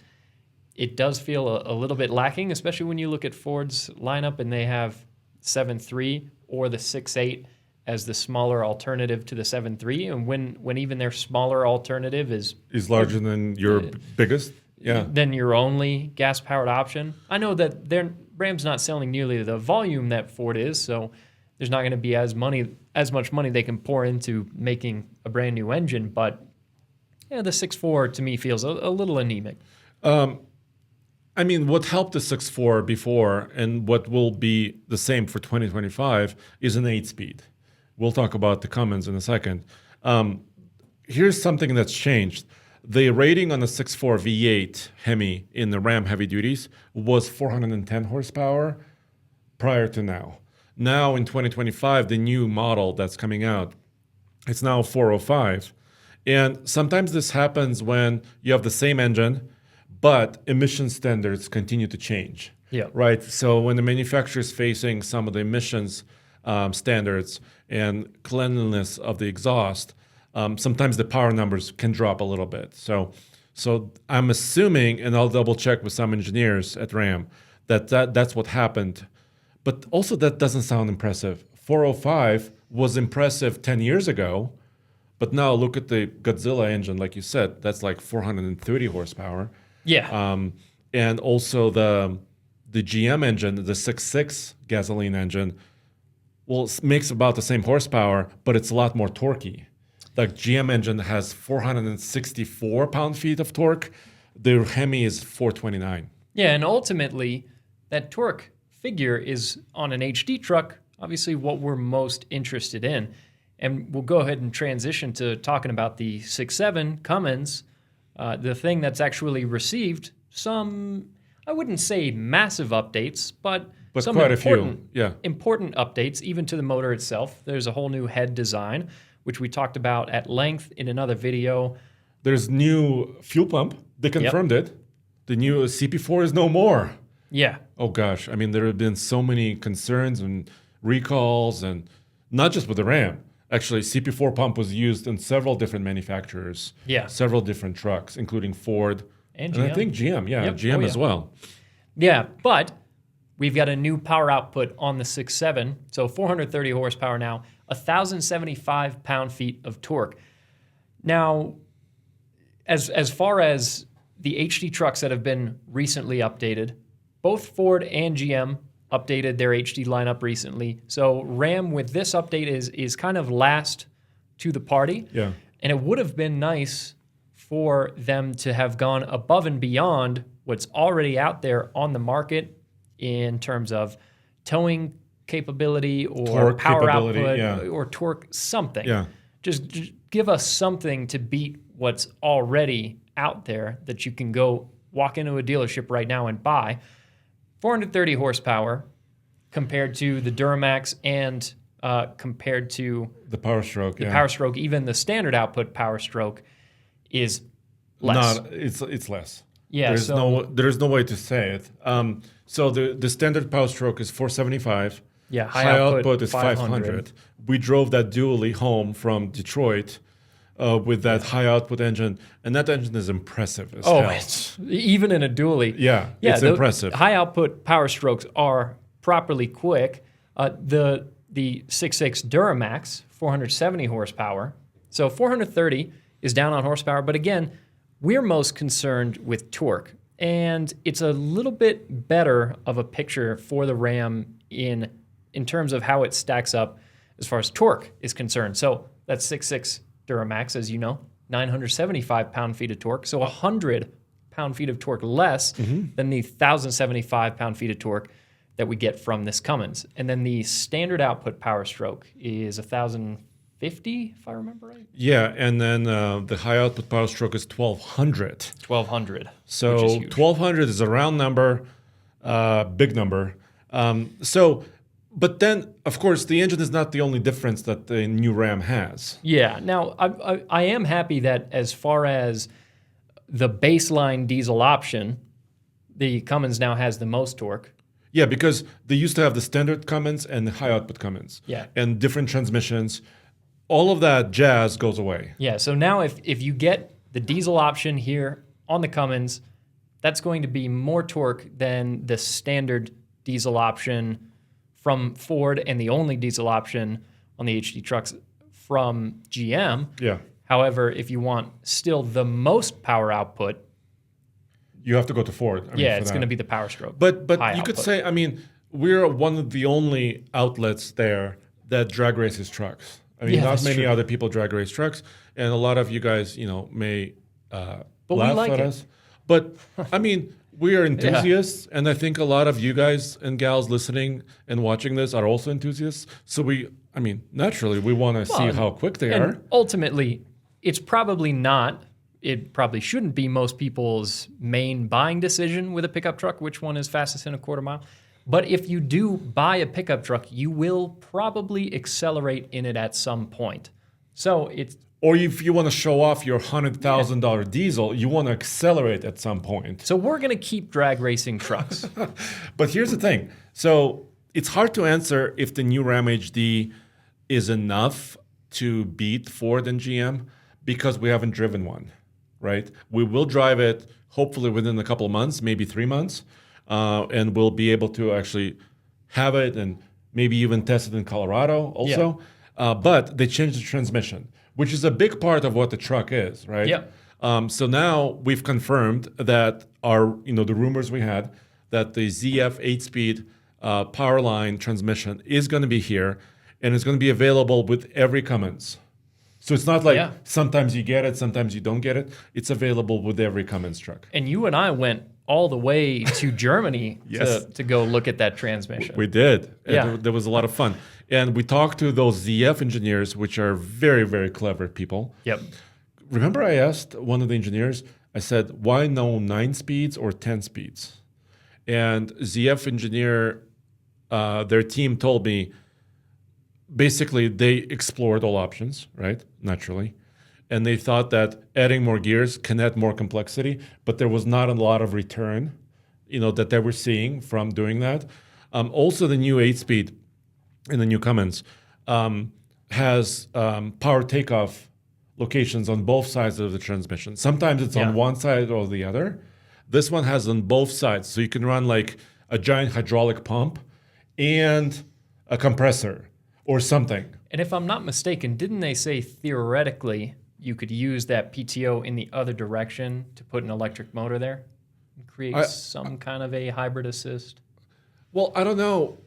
it does feel a little bit lacking, especially when you look at Ford's lineup and they have 7.3 or the 6.8 as the smaller alternative to the 7.3, and when even their smaller alternative is larger than your biggest, than your only gas-powered option. I know that Ram's not selling nearly the volume that Ford is, so there's not going to be as much money they can pour into making a brand new engine. But the 6.4 to me feels a little anemic. I mean, what helped the 6.4 before and what will be the same for 2025 is an 8-speed. We'll talk about the Cummins in a second. Here's something that's changed. The rating on the 6.4 V8 Hemi in the Ram heavy duties was 410 horsepower prior to now. Now in 2025, the new model that's coming out, it's now 405. And sometimes this happens when you have the same engine, but emission standards continue to change. Yeah. Right. So when the manufacturer is facing some of the emissions standards and cleanliness of the exhaust, sometimes the power numbers can drop a little bit. So I'm assuming, and I'll double check with some engineers at Ram, that's what happened. But also that doesn't sound impressive. 405 was impressive 10 years ago, but now look at the Godzilla engine, like you said, that's like 430 horsepower. Yeah. And also the GM engine, the 6.6 gasoline engine, well, makes about the same horsepower, but it's a lot more torquey. The GM engine has 464 pound-feet of torque. The Hemi is 429. Yeah, and ultimately, that torque figure is on an HD truck, obviously what we're most interested in. And we'll go ahead and transition to talking about the 6.7 Cummins, the thing that's actually received some, I wouldn't say massive updates, but some quite important, a few. Yeah. important updates, even to the motor itself. There's a whole new head design, which we talked about at length in another video. There's new fuel pump. They confirmed it. The new CP4 is no more. Yeah. Oh, gosh. I mean, there have been so many concerns and recalls, and not just with the Ram. Actually, CP4 pump was used in several different manufacturers, several different trucks, including Ford. And I think GM, GM as well. Yeah, but we've got a new power output on the 6.7, so 430 horsepower now, 1,075 pound-feet of torque. Now, as far as the HD trucks that have been recently updated, both Ford and GM updated their HD lineup recently. So Ram with this update is kind of last to the party. Yeah. And it would have been nice for them to have gone above and beyond what's already out there on the market in terms of towing capability or Torque power capability, output or torque, something. Yeah. Just give us something to beat what's already out there that you can go walk into a dealership right now and buy. 430 horsepower compared to the Duramax and compared to the Power Stroke. the Power Stroke, even the standard output Power Stroke is less. It's less. Yeah, there's no way to say it. So the standard Power Stroke is 475. Yeah, high output is 500. We drove that dually home from Detroit with that high output engine, and that engine is impressive as hell. It's even in a dually. It's impressive. High output Power Strokes are properly quick. The 6.6 Duramax, 470 horsepower. So 430 is down on horsepower, but again, we're most concerned with torque. And it's a little bit better of a picture for the Ram in terms of how it stacks up as far as torque is concerned. So that's 6.6 Duramax, as you know, 975 pound-feet of torque. So 100 pound-feet of torque less than the 1,075 pound-feet of torque that we get from this Cummins. And then the standard output Power Stroke is 1,050, if I remember right. Yeah, and then the high output Power Stroke is 1,200. 1,200. So 1,200 is a round number, big number. But then, of course, the engine is not the only difference that the new Ram has. Yeah. Now, I am happy that as far as the baseline diesel option, the Cummins now has the most torque. Yeah, because they used to have the standard Cummins and the high output Cummins. Yeah. And different transmissions. All of that jazz goes away. Yeah. So now if you get the diesel option here on the Cummins, that's going to be more torque than the standard diesel option from Ford and the only diesel option on the HD trucks from GM. Yeah. However, if you want still the most power output, you have to go to Ford. it's going to be the Power Stroke. But you could say, we're one of the only outlets there that drag races trucks. Not many other people drag race trucks, and a lot of you guys, may laugh at us. But we are enthusiasts, and I think a lot of you guys and gals listening and watching this are also enthusiasts. So naturally, we want to see how quick they are. Ultimately, it's probably not, it probably shouldn't be most people's main buying decision with a pickup truck, which one is fastest in a quarter mile. But if you do buy a pickup truck, you will probably accelerate in it at some point. So it's Or if you want to show off your $100,000 diesel, you want to accelerate at some point. so we're going to keep drag racing trucks. But here's the thing. So it's hard to answer if the new Ram HD is enough to beat Ford and GM because we haven't driven one, right? We will drive it hopefully within a couple of months, maybe 3 months, and we'll be able to actually have it and maybe even test it in Colorado also. But they changed the transmission, which is a big part of what the truck is, right? Yeah. So now we've confirmed that the rumors we had that the ZF 8-speed Powerline transmission is going to be here, and it's going to be available with every Cummins. So it's not like sometimes you get it, sometimes you don't get it. It's available with every Cummins truck. And you and I went all the way to Germany to go look at that transmission. We did. Yeah. There was a lot of fun. And we talked to those ZF engineers, which are very, very clever people. Yep. Remember I asked one of the engineers, I said, why no 9 speeds or 10 speeds? And ZF engineer, their team told me, basically they explored all options, right? Naturally. And they thought that adding more gears can add more complexity, but there was not a lot of return, that they were seeing from doing that. Also, the new 8-speed in the new Cummins has power takeoff locations on both sides of the transmission. Sometimes it's on one side or the other. This one has on both sides, so you can run like a giant hydraulic pump and a compressor or something. And if I'm not mistaken, didn't they say theoretically you could use that PTO in the other direction to put an electric motor there and create some kind of a hybrid assist? Well, I don't know.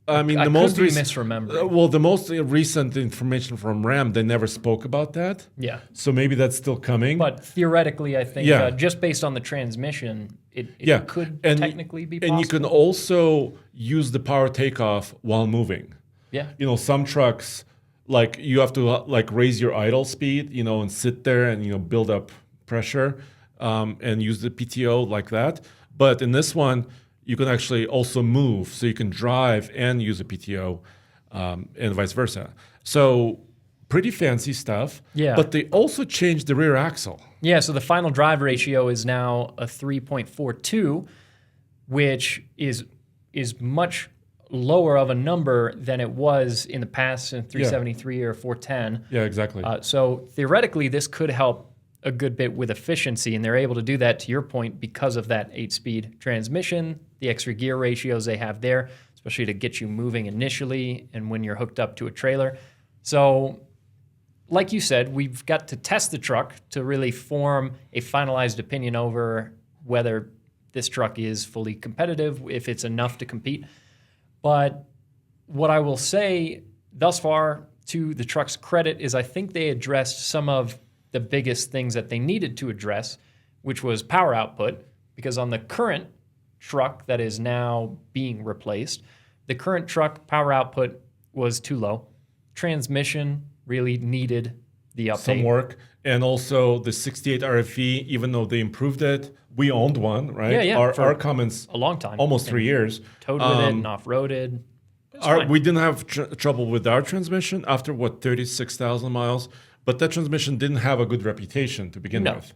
I mean, I the most could be recent, misremembering. the most recent information from Ram, they never spoke about that. Yeah. So maybe that's still coming. But theoretically, I think just based on the transmission, it could technically be possible. And you can also use the power takeoff while moving. Yeah. Some trucks, like you have to raise your idle speed, and sit there and build up pressure and use the PTO like that. But in this one, you can actually also move, so you can drive and use a PTO, and vice versa. So pretty fancy stuff. Yeah. But they also changed the rear axle. Yeah, so the final drive ratio is now a 3.42, which is much lower of a number than it was in the past in 373 or 410. Yeah, exactly. So theoretically, this could help a good bit with efficiency, and they're able to do that, to your point, because of that 8-speed transmission, the extra gear ratios they have there, especially to get you moving initially and when you're hooked up to a trailer. So like you said, we've got to test the truck to really form a finalized opinion over whether this truck is fully competitive, if it's enough to compete. But what I will say thus far, to the truck's credit, is I think they addressed some of the biggest things that they needed to address, which was power output, because on the current truck that is now being replaced, the current truck power output was too low. Transmission really needed the update. Some work. And also the 68 RFE, even though they improved it, we owned one, right? Yeah, Our Cummins, a long time. almost 3 years. Towed with it and off-roaded. We didn't have trouble with our transmission after, 36,000 miles? But that transmission didn't have a good reputation to begin with.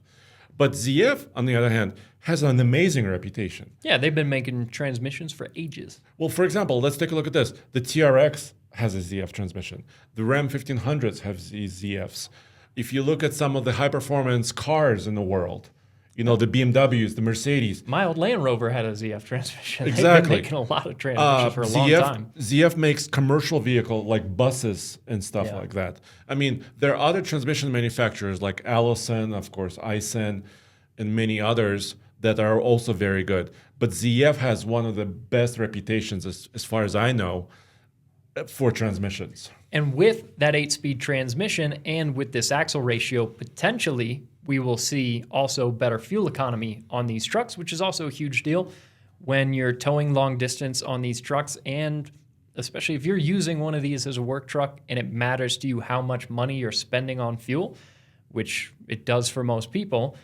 But ZF, on the other hand, has an amazing reputation. Yeah, they've been making transmissions for ages. Well, for example, let's take a look at this. The TRX has a ZF transmission. The Ram 1500s have these ZFs. If you look at some of the high-performance cars in the world, the BMWs, the Mercedes. My old Land Rover had a ZF transmission. Exactly. They've been making a lot of transmissions for a long time. ZF makes commercial vehicle like buses and stuff like that. I mean, there are other transmission manufacturers like Allison, of course, Aisin, and many others that are also very good. But ZF has one of the best reputations, as far as I know, for transmissions. And with that 8-speed transmission and with this axle ratio, potentially we will see also better fuel economy on these trucks, which is also a huge deal when you're towing long distance on these trucks, and especially if you're using one of these as a work truck and it matters to you how much money you're spending on fuel. which it does for most people,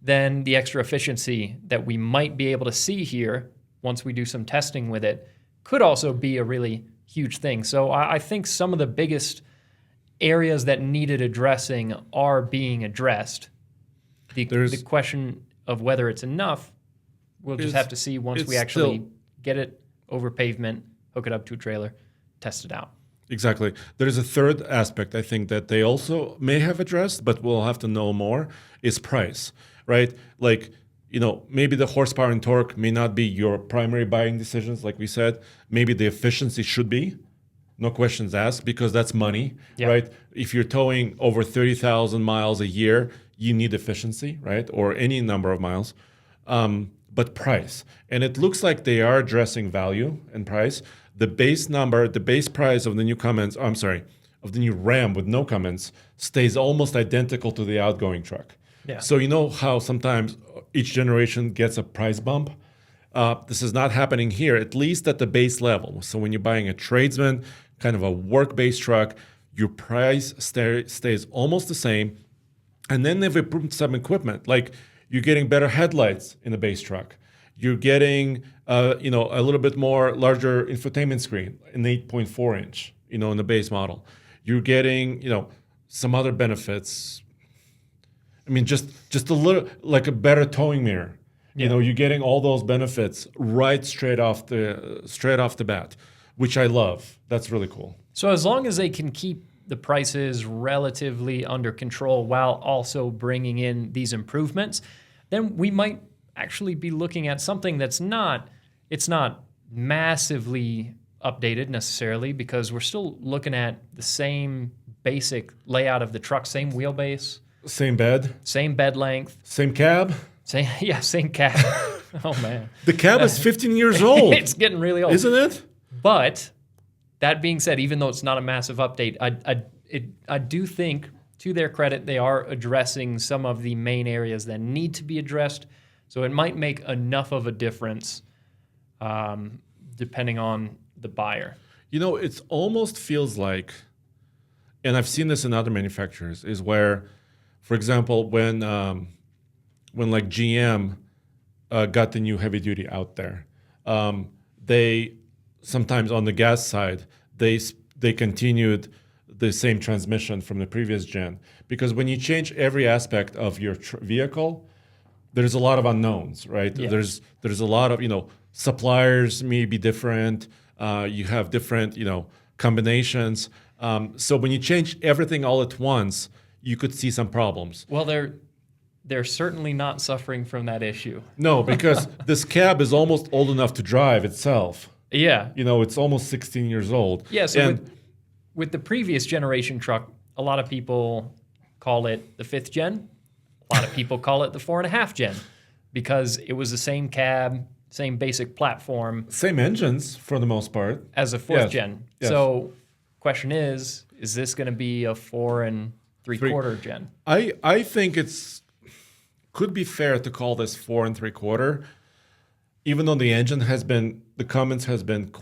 then the extra efficiency that we might be able to see here once we do some testing with it could also be a really huge thing. So I think some of the biggest areas that needed addressing are being addressed. The question of whether it's enough, we'll just have to see once we actually get it over pavement, hook it up to a trailer, test it out. Exactly. There is a third aspect I think that they also may have addressed, but we'll have to know more, is price, right? Like, maybe the horsepower and torque may not be your primary buying decisions, like we said. Maybe the efficiency should be, no questions asked, because that's money, right? If you're towing over 30,000 miles a year, you need efficiency, right? Or any number of miles. But price. And it looks like they are addressing value and price. The base price of the new of the new Ram with no Cummins stays almost identical to the outgoing truck. Yeah. So you know how sometimes each generation gets a price bump? This is not happening here, at least at the base level. So when you're buying a tradesman, kind of a work-based truck, your price stays almost the same. And then they've improved some equipment, like you're getting better headlights in the base truck. You're getting a little bit more larger infotainment screen, an 8.4 inch, in the base model. You're getting, some other benefits. I mean, just a little, like a better towing mirror. Yeah. You're getting all those benefits right straight off the bat, which I love. That's really cool. So as long as they can keep the prices relatively under control while also bringing in these improvements, then we might actually be looking at something it's not massively updated necessarily, because we're still looking at the same basic layout of the truck, same wheelbase, same bed length, same cab. Same cab. Oh man, the cab is 15 years old. It's getting really old, isn't it? But that being said, even though it's not a massive update, I do think, to their credit, they are addressing some of the main areas that need to be addressed. So it might make enough of a difference, depending on the buyer. It almost feels like, and I've seen this in other manufacturers, is where, for example, when like GM got the new heavy duty out there, they sometimes on the gas side they continued the same transmission from the previous gen, because when you change every aspect of your vehicle, there's a lot of unknowns, right? Yeah. There's a lot of suppliers may be different. You have different combinations. So when you change everything all at once, you could see some problems. Well, they're certainly not suffering from that issue. No, because this cab is almost old enough to drive itself. Yeah. It's almost 16 years old. Yeah, so with the previous generation truck, a lot of people call it the 5th gen. A lot of people call it the 4.5 gen, because it was the same cab, same basic platform. Same engines for the most part. As a 4th gen. Yes. So question is this going to be a 4 3/4 gen? I think could be fair to call this 4 3/4, even though the Cummins has been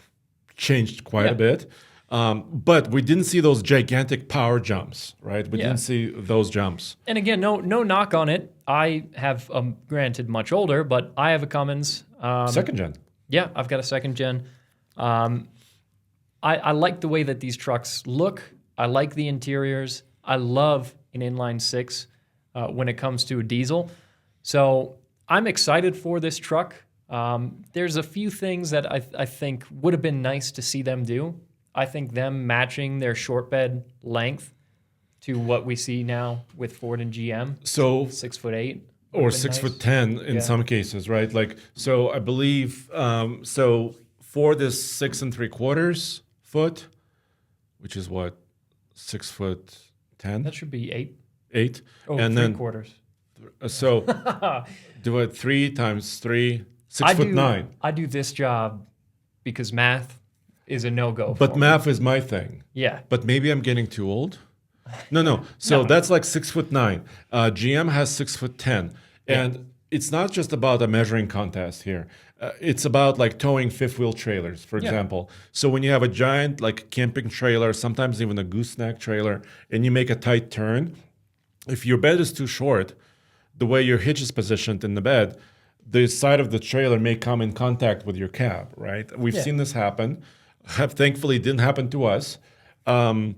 changed quite a bit. But we didn't see those gigantic power jumps, right? We didn't see those jumps. And again, no knock on it. I have, granted, much older, but I have a Cummins. Second gen. Yeah, I've got a 2nd gen. I like the way that these trucks look. I like the interiors. I love an inline 6 when it comes to a diesel. So I'm excited for this truck. There's a few things that I think would have been nice to see them do. I think them matching their short bed length to what we see now with Ford and GM. So 6'8" or 6'10" in some cases, right? Like, so I believe Ford is 6 3/4 foot, which is what, 6'10"? That should be 8. 8. Oh, and 3/4. So do it 3 times 3, 6'9". I do this job because math is a no-go. But math is my thing. Yeah. But maybe I'm getting too old. No. So that's like 6'9". GM has 6'10", and it's not just about a measuring contest here. It's about like towing fifth wheel trailers, for example. So when you have a giant like camping trailer, sometimes even a gooseneck trailer, and you make a tight turn, if your bed is too short, the way your hitch is positioned in the bed, the side of the trailer may come in contact with your cab, right? We've Yeah. seen this happen. Thankfully, it didn't happen to us. Um,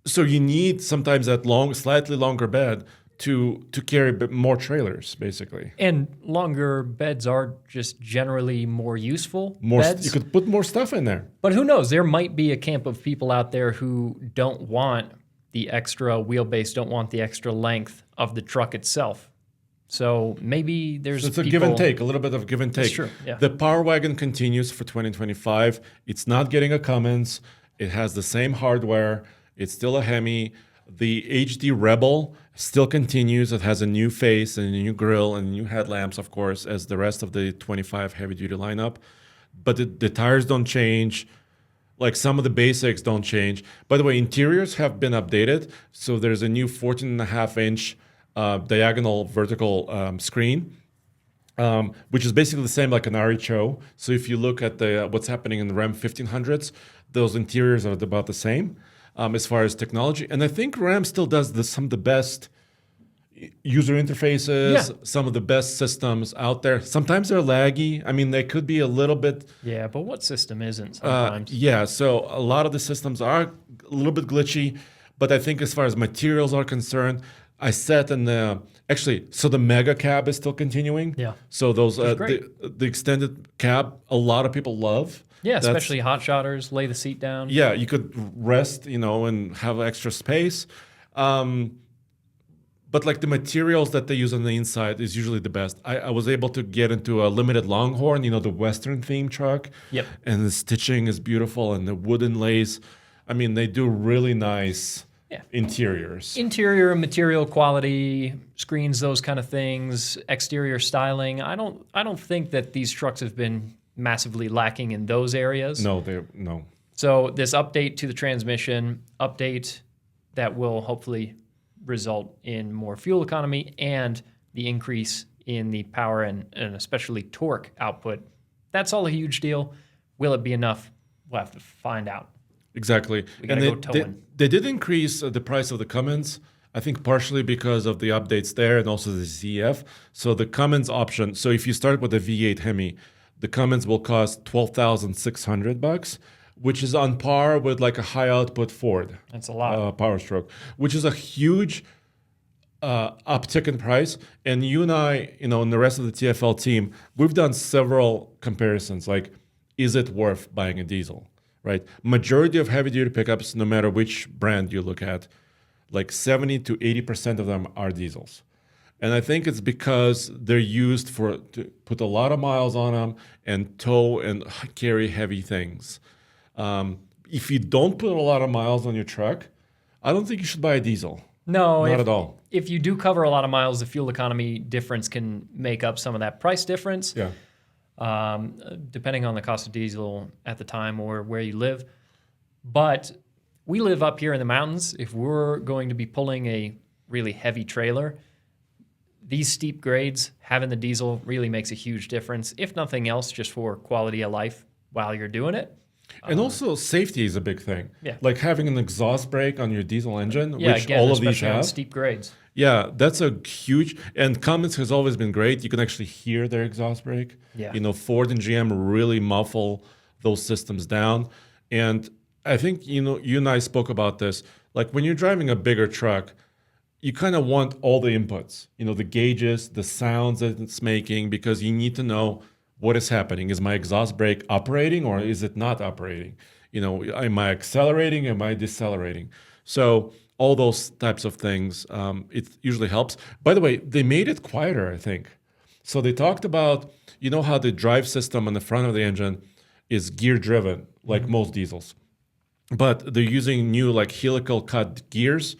so you need sometimes that slightly longer bed to carry a bit more trailers, basically. And longer beds are just generally more useful You beds. could put more stuff in there. But who knows? There might be a camp of people out there who don't want the extra wheelbase, don't want the extra length of the truck itself. So maybe there's So it's a people, give and take, a little bit of give and take. It's true, yeah. The Power Wagon continues for 2025. It's not getting a Cummins. It has the same hardware. It's still a Hemi. The HD Rebel still continues. It has a new face and a new grille and new headlamps, of course, as the rest of the 25 heavy-duty lineup. But the tires don't change. Like some of the basics don't change. By the way, interiors have been updated. So there's a new 14.5-inch diagonal vertical screen, which is basically the same like an RHO. So if you look at what's happening in the Ram 1500s, those interiors are about the same as far as technology. And I think Ram still does some of the best user interfaces, Yeah. some of the best systems out there. Sometimes they're laggy. I mean, they could be a little bit. Yeah, but what system isn't sometimes? Yeah, so a lot of the systems are a little bit glitchy, but I think as far as materials are concerned, I sat in the so the mega cab is still continuing. Yeah. So those great. the extended cab, a lot of people love. Yeah, That's- especially hot shotters, lay the seat down. Yeah, you could rest, and have extra space. But like the materials that they use on the inside is usually the best. I was able to get into a limited Longhorn, the Western theme truck. Yep. And the stitching is beautiful and the wood inlays. I mean, they do really nice Yeah. interiors. Interior material quality, screens, those kind of things, exterior styling. I don't think that these trucks have been massively lacking in those areas. No. So this update to the transmission, update that will hopefully result in more fuel economy and the increase in the power and especially torque output. That's all a huge deal. Will it be enough? We'll have to find out. Exactly. We gotta go towing. They did increase the price of the Cummins, I think partially because of the updates there and also the ZF. So the Cummins option, so if you start with the V8 Hemi, the Cummins will cost $12,600, which is on par with like a high output Ford. That's a lot. Power Stroke, which is a huge uptick in price. And you and I, and the rest of the TFL team, we've done several comparisons. Like, is it worth buying a diesel? Right? Majority of heavy duty pickups, no matter which brand you look at, like 70 to 80% of them are diesels. And I think it's because they're used to put a lot of miles on them and tow and carry heavy things. If you don't put a lot of miles on your truck, I don't think you should buy a diesel. No, Not at all. If you do cover a lot of miles, the fuel economy difference can make up some of that price difference. Yeah. Depending on the cost of diesel at the time or where you live. But we live up here in the mountains. If we're going to be pulling a really heavy trailer, these steep grades, having the diesel really makes a huge difference, if nothing else, just for quality of life while you're doing it. And also safety is a big thing. Yeah. Like having an exhaust brake on your diesel engine, Yeah, which again, all of these especially on have. steep grades. Yeah, that's a huge, and Cummins has always been great. You can actually hear their exhaust brake. Yeah. Ford and GM really muffle those systems down. And I think, you and I spoke about this. Like when you're driving a bigger truck, you kind of want all the inputs, the gauges, the sounds that it's making, because you need to know what is happening. Is my exhaust brake operating or is it not operating? Am I accelerating? Am I decelerating? So all those types of things, it usually helps. By the way, they made it quieter, I think. So they talked about, how the drive system on the front of the engine is gear driven, like most diesels. But they're using new like helical cut gears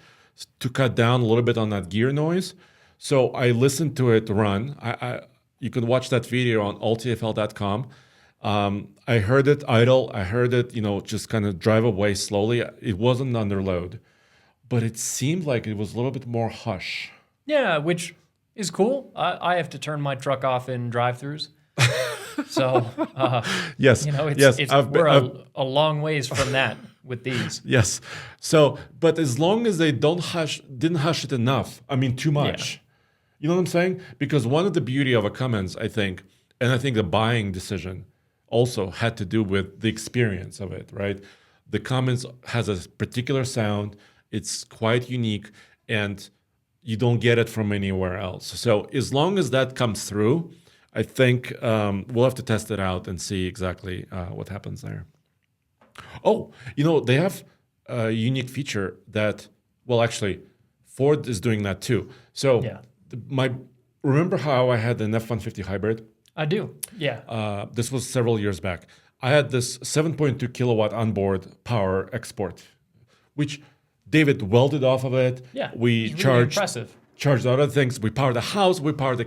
to cut down a little bit on that gear noise. So I listened to it run. You can watch that video on alltfl.com. I heard it idle. I heard it, just kind of drive away slowly. It wasn't under load, but it seemed like it was a little bit more hush. Yeah, which is cool. I have to turn my truck off in drive-thrus. So, Yes, yes. we're a long ways from that with these. Yes. So, but as long as they didn't hush it enough. I mean, too much. You know what I'm saying? Because one of the beauty of a Cummins, I think, and I think the buying decision also had to do with the experience of it, right? The Cummins has a particular sound. It's quite unique, and you don't get it from anywhere else. So as long as that comes through, I think we'll have to test it out and see exactly what happens there. Oh, they have a unique feature that, well, actually, Ford is doing that too. So Yeah. remember how I had an F-150 hybrid? I do. Yeah. This was several years back. I had this 7.2 kilowatt onboard power export, which David welded off of it. Yeah. We It's really impressive. charged other things. We powered the house. We powered the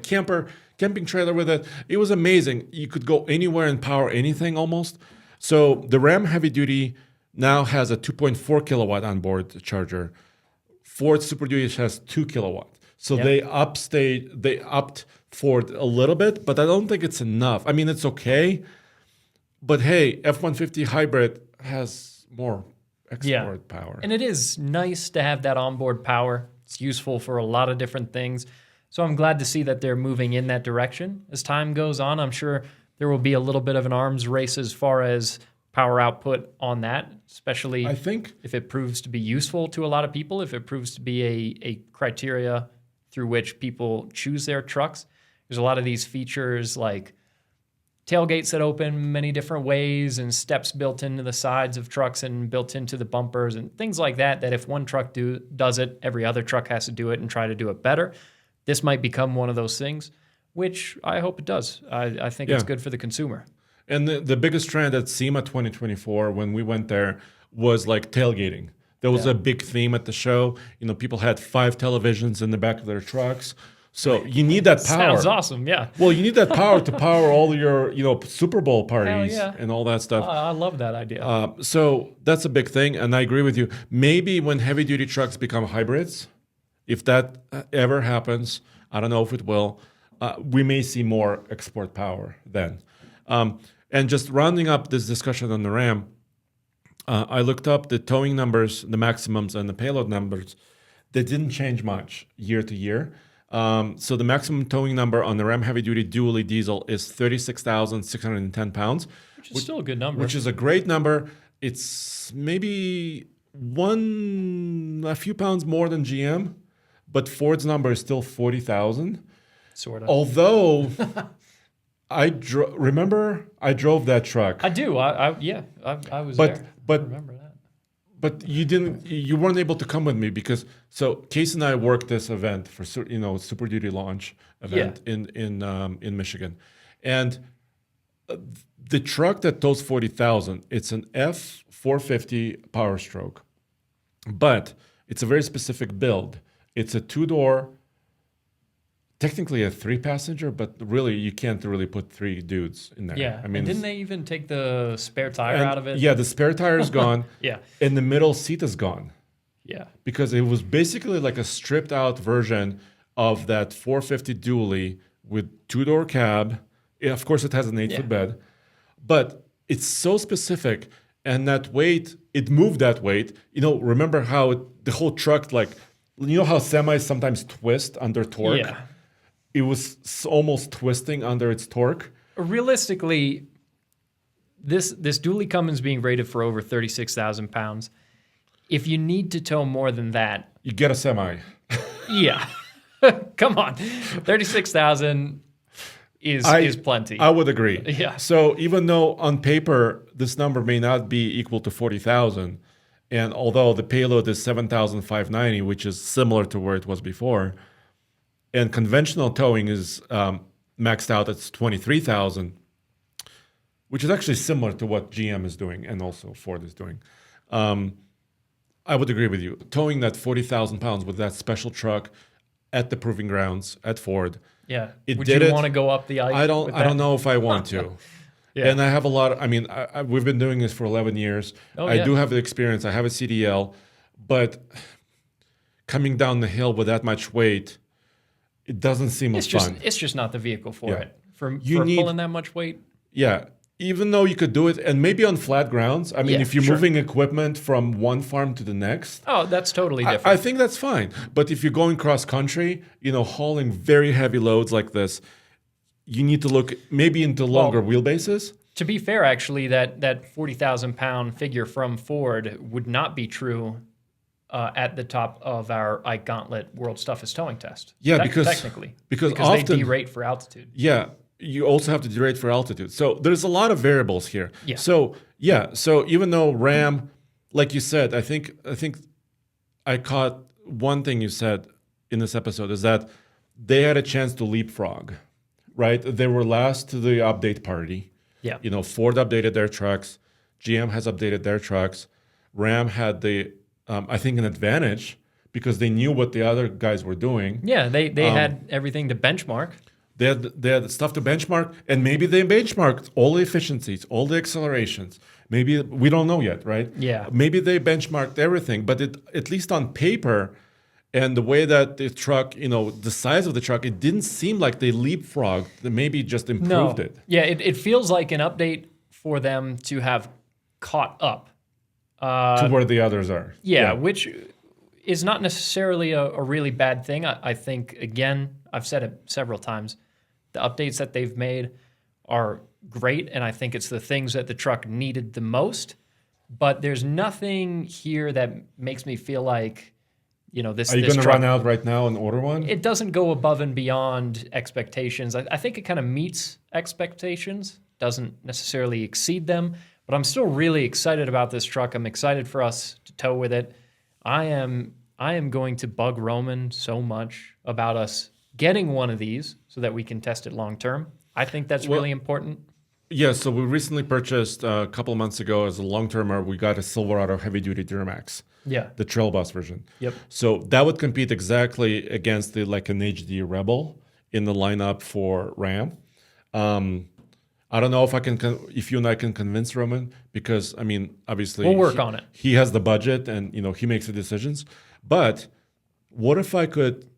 camping trailer with it. It was amazing. You could go anywhere and power anything almost. So the Ram Heavy Duty now has a 2.4 kilowatt onboard charger. Ford Super Duty has 2 kilowatt. So Yep. they upped Ford a little bit, but I don't think it's enough. I mean, it's okay, but hey, F-150 hybrid has more export power. And it is nice to have that onboard power. It's useful for a lot of different things. So I'm glad to see that they're moving in that direction. As time goes on, I'm sure there will be a little bit of an arms race as far as power output on that, especially I think if it proves to be useful to a lot of people, if it proves to be a criteria through which people choose their trucks. There's a lot of these features like tailgates that open many different ways and steps built into the sides of trucks and built into the bumpers and things like that, that if one truck does it, every other truck has to do it and try to do it better. This might become one of those things, which I hope it does. I think it's good for the consumer. And the biggest trend at SEMA 2024 when we went there was like tailgating. There was a big theme at the show. People had 5 televisions in the back of their trucks. So you need that power. Sounds awesome, yeah. Well, you need that power to power all your, Super Bowl parties and all that stuff. I love that idea. So that's a big thing, and I agree with you. Maybe when heavy-duty trucks become hybrids, if that ever happens, I don't know if it will, we may see more export power then. And just rounding up this discussion on the Ram, I looked up the towing numbers, the maximums, and the payload numbers. They didn't change much year to year. So the maximum towing number on the Ram Heavy Duty dually diesel is 36,610 pounds. Which is still a good number. Which is a great number. It's maybe a few pounds more than GM, but Ford's number is still 40,000. Sort of. Although, remember I drove that truck. I do. I was there. I remember that. But you weren't able to come with me because Case and I worked this event for Super Duty launch event in Michigan, and the truck that tows 40,000, it's an F450 Power Stroke, but it's a very specific build. It's a 2-door, technically a 3-passenger, but really you can't really put 3 dudes in there. Yeah, I mean, didn't they even take the spare tire out of it? Yeah, the spare tire is gone. Yeah. And the middle seat is gone. Yeah. Because it was basically like a stripped out version of that 450 dually with 2-door cab. Of course, it has an 8-foot bed, but it's so specific. And that weight, it moved that weight. Remember how the whole truck, how semis sometimes twist under torque? Yeah. It was almost twisting under its torque. Realistically, this dually Cummins being rated for over 36,000 pounds, if you need to tow more than that, You get a semi. yeah. Come on. 36,000 is plenty. I would agree. Yeah. So even though on paper this number may not be equal to 40,000, and although the payload is 7,590, which is similar to where it was before, and conventional towing is maxed out at 23,000, which is actually similar to what GM is doing and also Ford is doing. I would agree with you. Towing that 40,000 pounds with that special truck at the proving grounds at Ford. Yeah. It Would did you it. want to go up the ice? I don't know if I want to. Yeah. And I have a lot. We've been doing this for 11 years. I do have the experience. I have a CDL, but coming down the hill with that much weight, it doesn't seem as fun. It's just not the vehicle for Yeah. it. For You need- pulling that much weight. Yeah. Even though you could do it, and maybe on flat grounds. I mean, Yeah, if you're sure. moving equipment from one farm to the next, Oh, that's totally I different. think that's fine. But if you're going cross country, hauling very heavy loads like this, you need to look maybe into longer wheelbases. To be fair, actually, that 40,000 pound figure from Ford would not be true at the top of our Ike Gauntlet World's Toughest Towing Test. Yeah, Technically, because they often derate for altitude. Yeah, you also have to derate for altitude. So there's a lot of variables here. Yeah. So even though Ram, like you said, I think I caught one thing you said in this episode is that they had a chance to leapfrog, right? They were last to the update party. Yeah. Ford updated their trucks, GM has updated their trucks. Ram had I think an advantage because they knew what the other guys were doing. Yeah, they had everything to benchmark. They had stuff to benchmark, and maybe they benchmarked all the efficiencies, all the accelerations. Maybe we don't know yet, right? Yeah. Maybe they benchmarked everything, but at least on paper, and the way that the truck, the size of the truck, it didn't seem like they leapfrogged. They maybe just improved it. Yeah, it feels like an update for them to have caught up To where the others are. Yeah, which is not necessarily a really bad thing. I think, again, I've said it several times, the updates that they've made are great, and I think it's the things that the truck needed the most. But there's nothing here that makes me feel like, this. Are you this going to truck, run out right now and order one? It doesn't go above and beyond expectations. I think it kind of meets expectations, doesn't necessarily exceed them. But I'm still really excited about this truck. I'm excited for us to tow with it. I am going to bug Roman so much about us getting one of these so that we can test it long term. I think that's really important. Yeah, so we recently purchased a couple of months ago as a long-termer, we got a Silverado heavy-duty Duramax. Yeah. The trail bus version. Yep. So that would compete exactly against an HD Rebel in the lineup for Ram. I don't know if you and I can convince Roman because obviously we'll work on it. He has the budget and he makes the decisions. But what if I could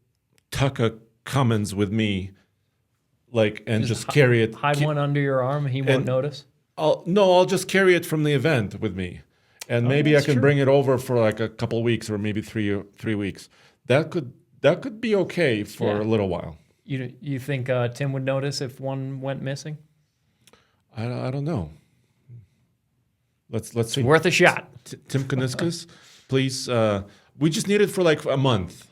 tuck a Cummins with me, and just carry it? Hide one under your arm, he won't notice. I'll just carry it from the event with me, and maybe I can bring it over for a couple of weeks or maybe 3 weeks. That could be okay for a little while. You think Tim would notice if one went missing? I don't know. Let's see. It's worth a shot. Tim Kuniskis, please. We just need it for a month.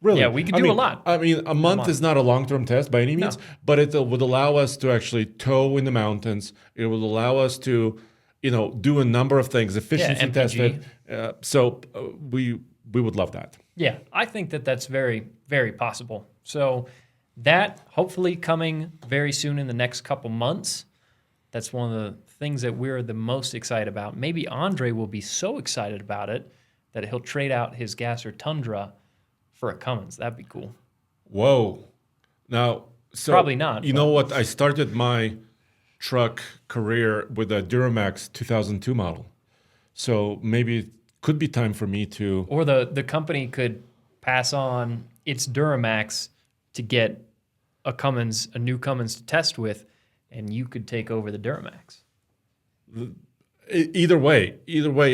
Really? Yeah, we could do a lot. A month is not a long-term test by any means, but it would allow us to actually tow in the mountains. It would allow us to, do a number of things, efficiency test it. So we would love that. Yeah, I think that's very, very possible. So that hopefully coming very soon in the next couple months. That's one of the things that we're the most excited about. Maybe Andre will be so excited about it that he'll trade out his Gasser Tundra for a Cummins. That'd be cool. Whoa. Now, probably not. You know what? I started my truck career with a Duramax 2002 model. So maybe it could be time for me to... Or the company could pass on its Duramax to get a new Cummins to test with, and you could take over the Duramax. Either way,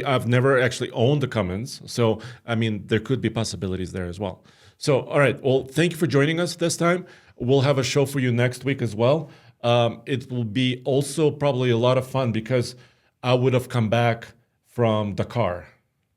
I've never actually owned a Cummins. So, there could be possibilities there as well. So, all right. Well, thank you for joining us this time. We'll have a show for you next week as well. It will be also probably a lot of fun because I would have come back from Dakar.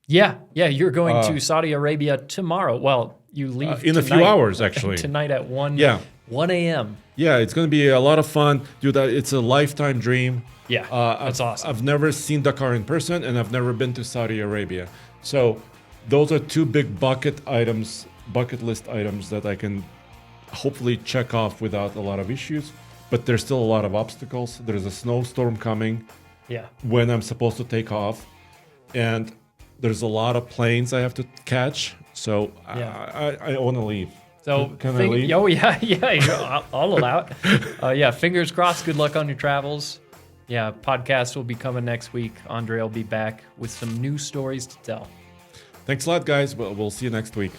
Yeah. You're going to Saudi Arabia tomorrow. Well, you leave in a few hours, actually. Tonight at 1 a.m. Yeah, it's going to be a lot of fun. Dude, it's a lifetime dream. Yeah, that's awesome. I've never seen Dakar in person, and I've never been to Saudi Arabia. So those are two big bucket list items that I can hopefully check off without a lot of issues. But there's still a lot of obstacles. There's a snowstorm coming when I'm supposed to take off. And there's a lot of planes I have to catch. So I want to leave. So can I leave? Oh, yeah. I'll allow it. Fingers crossed. Good luck on your travels. Yeah, podcast will be coming next week. Andre will be back with some new stories to tell. Thanks a lot, guys. We'll see you next week.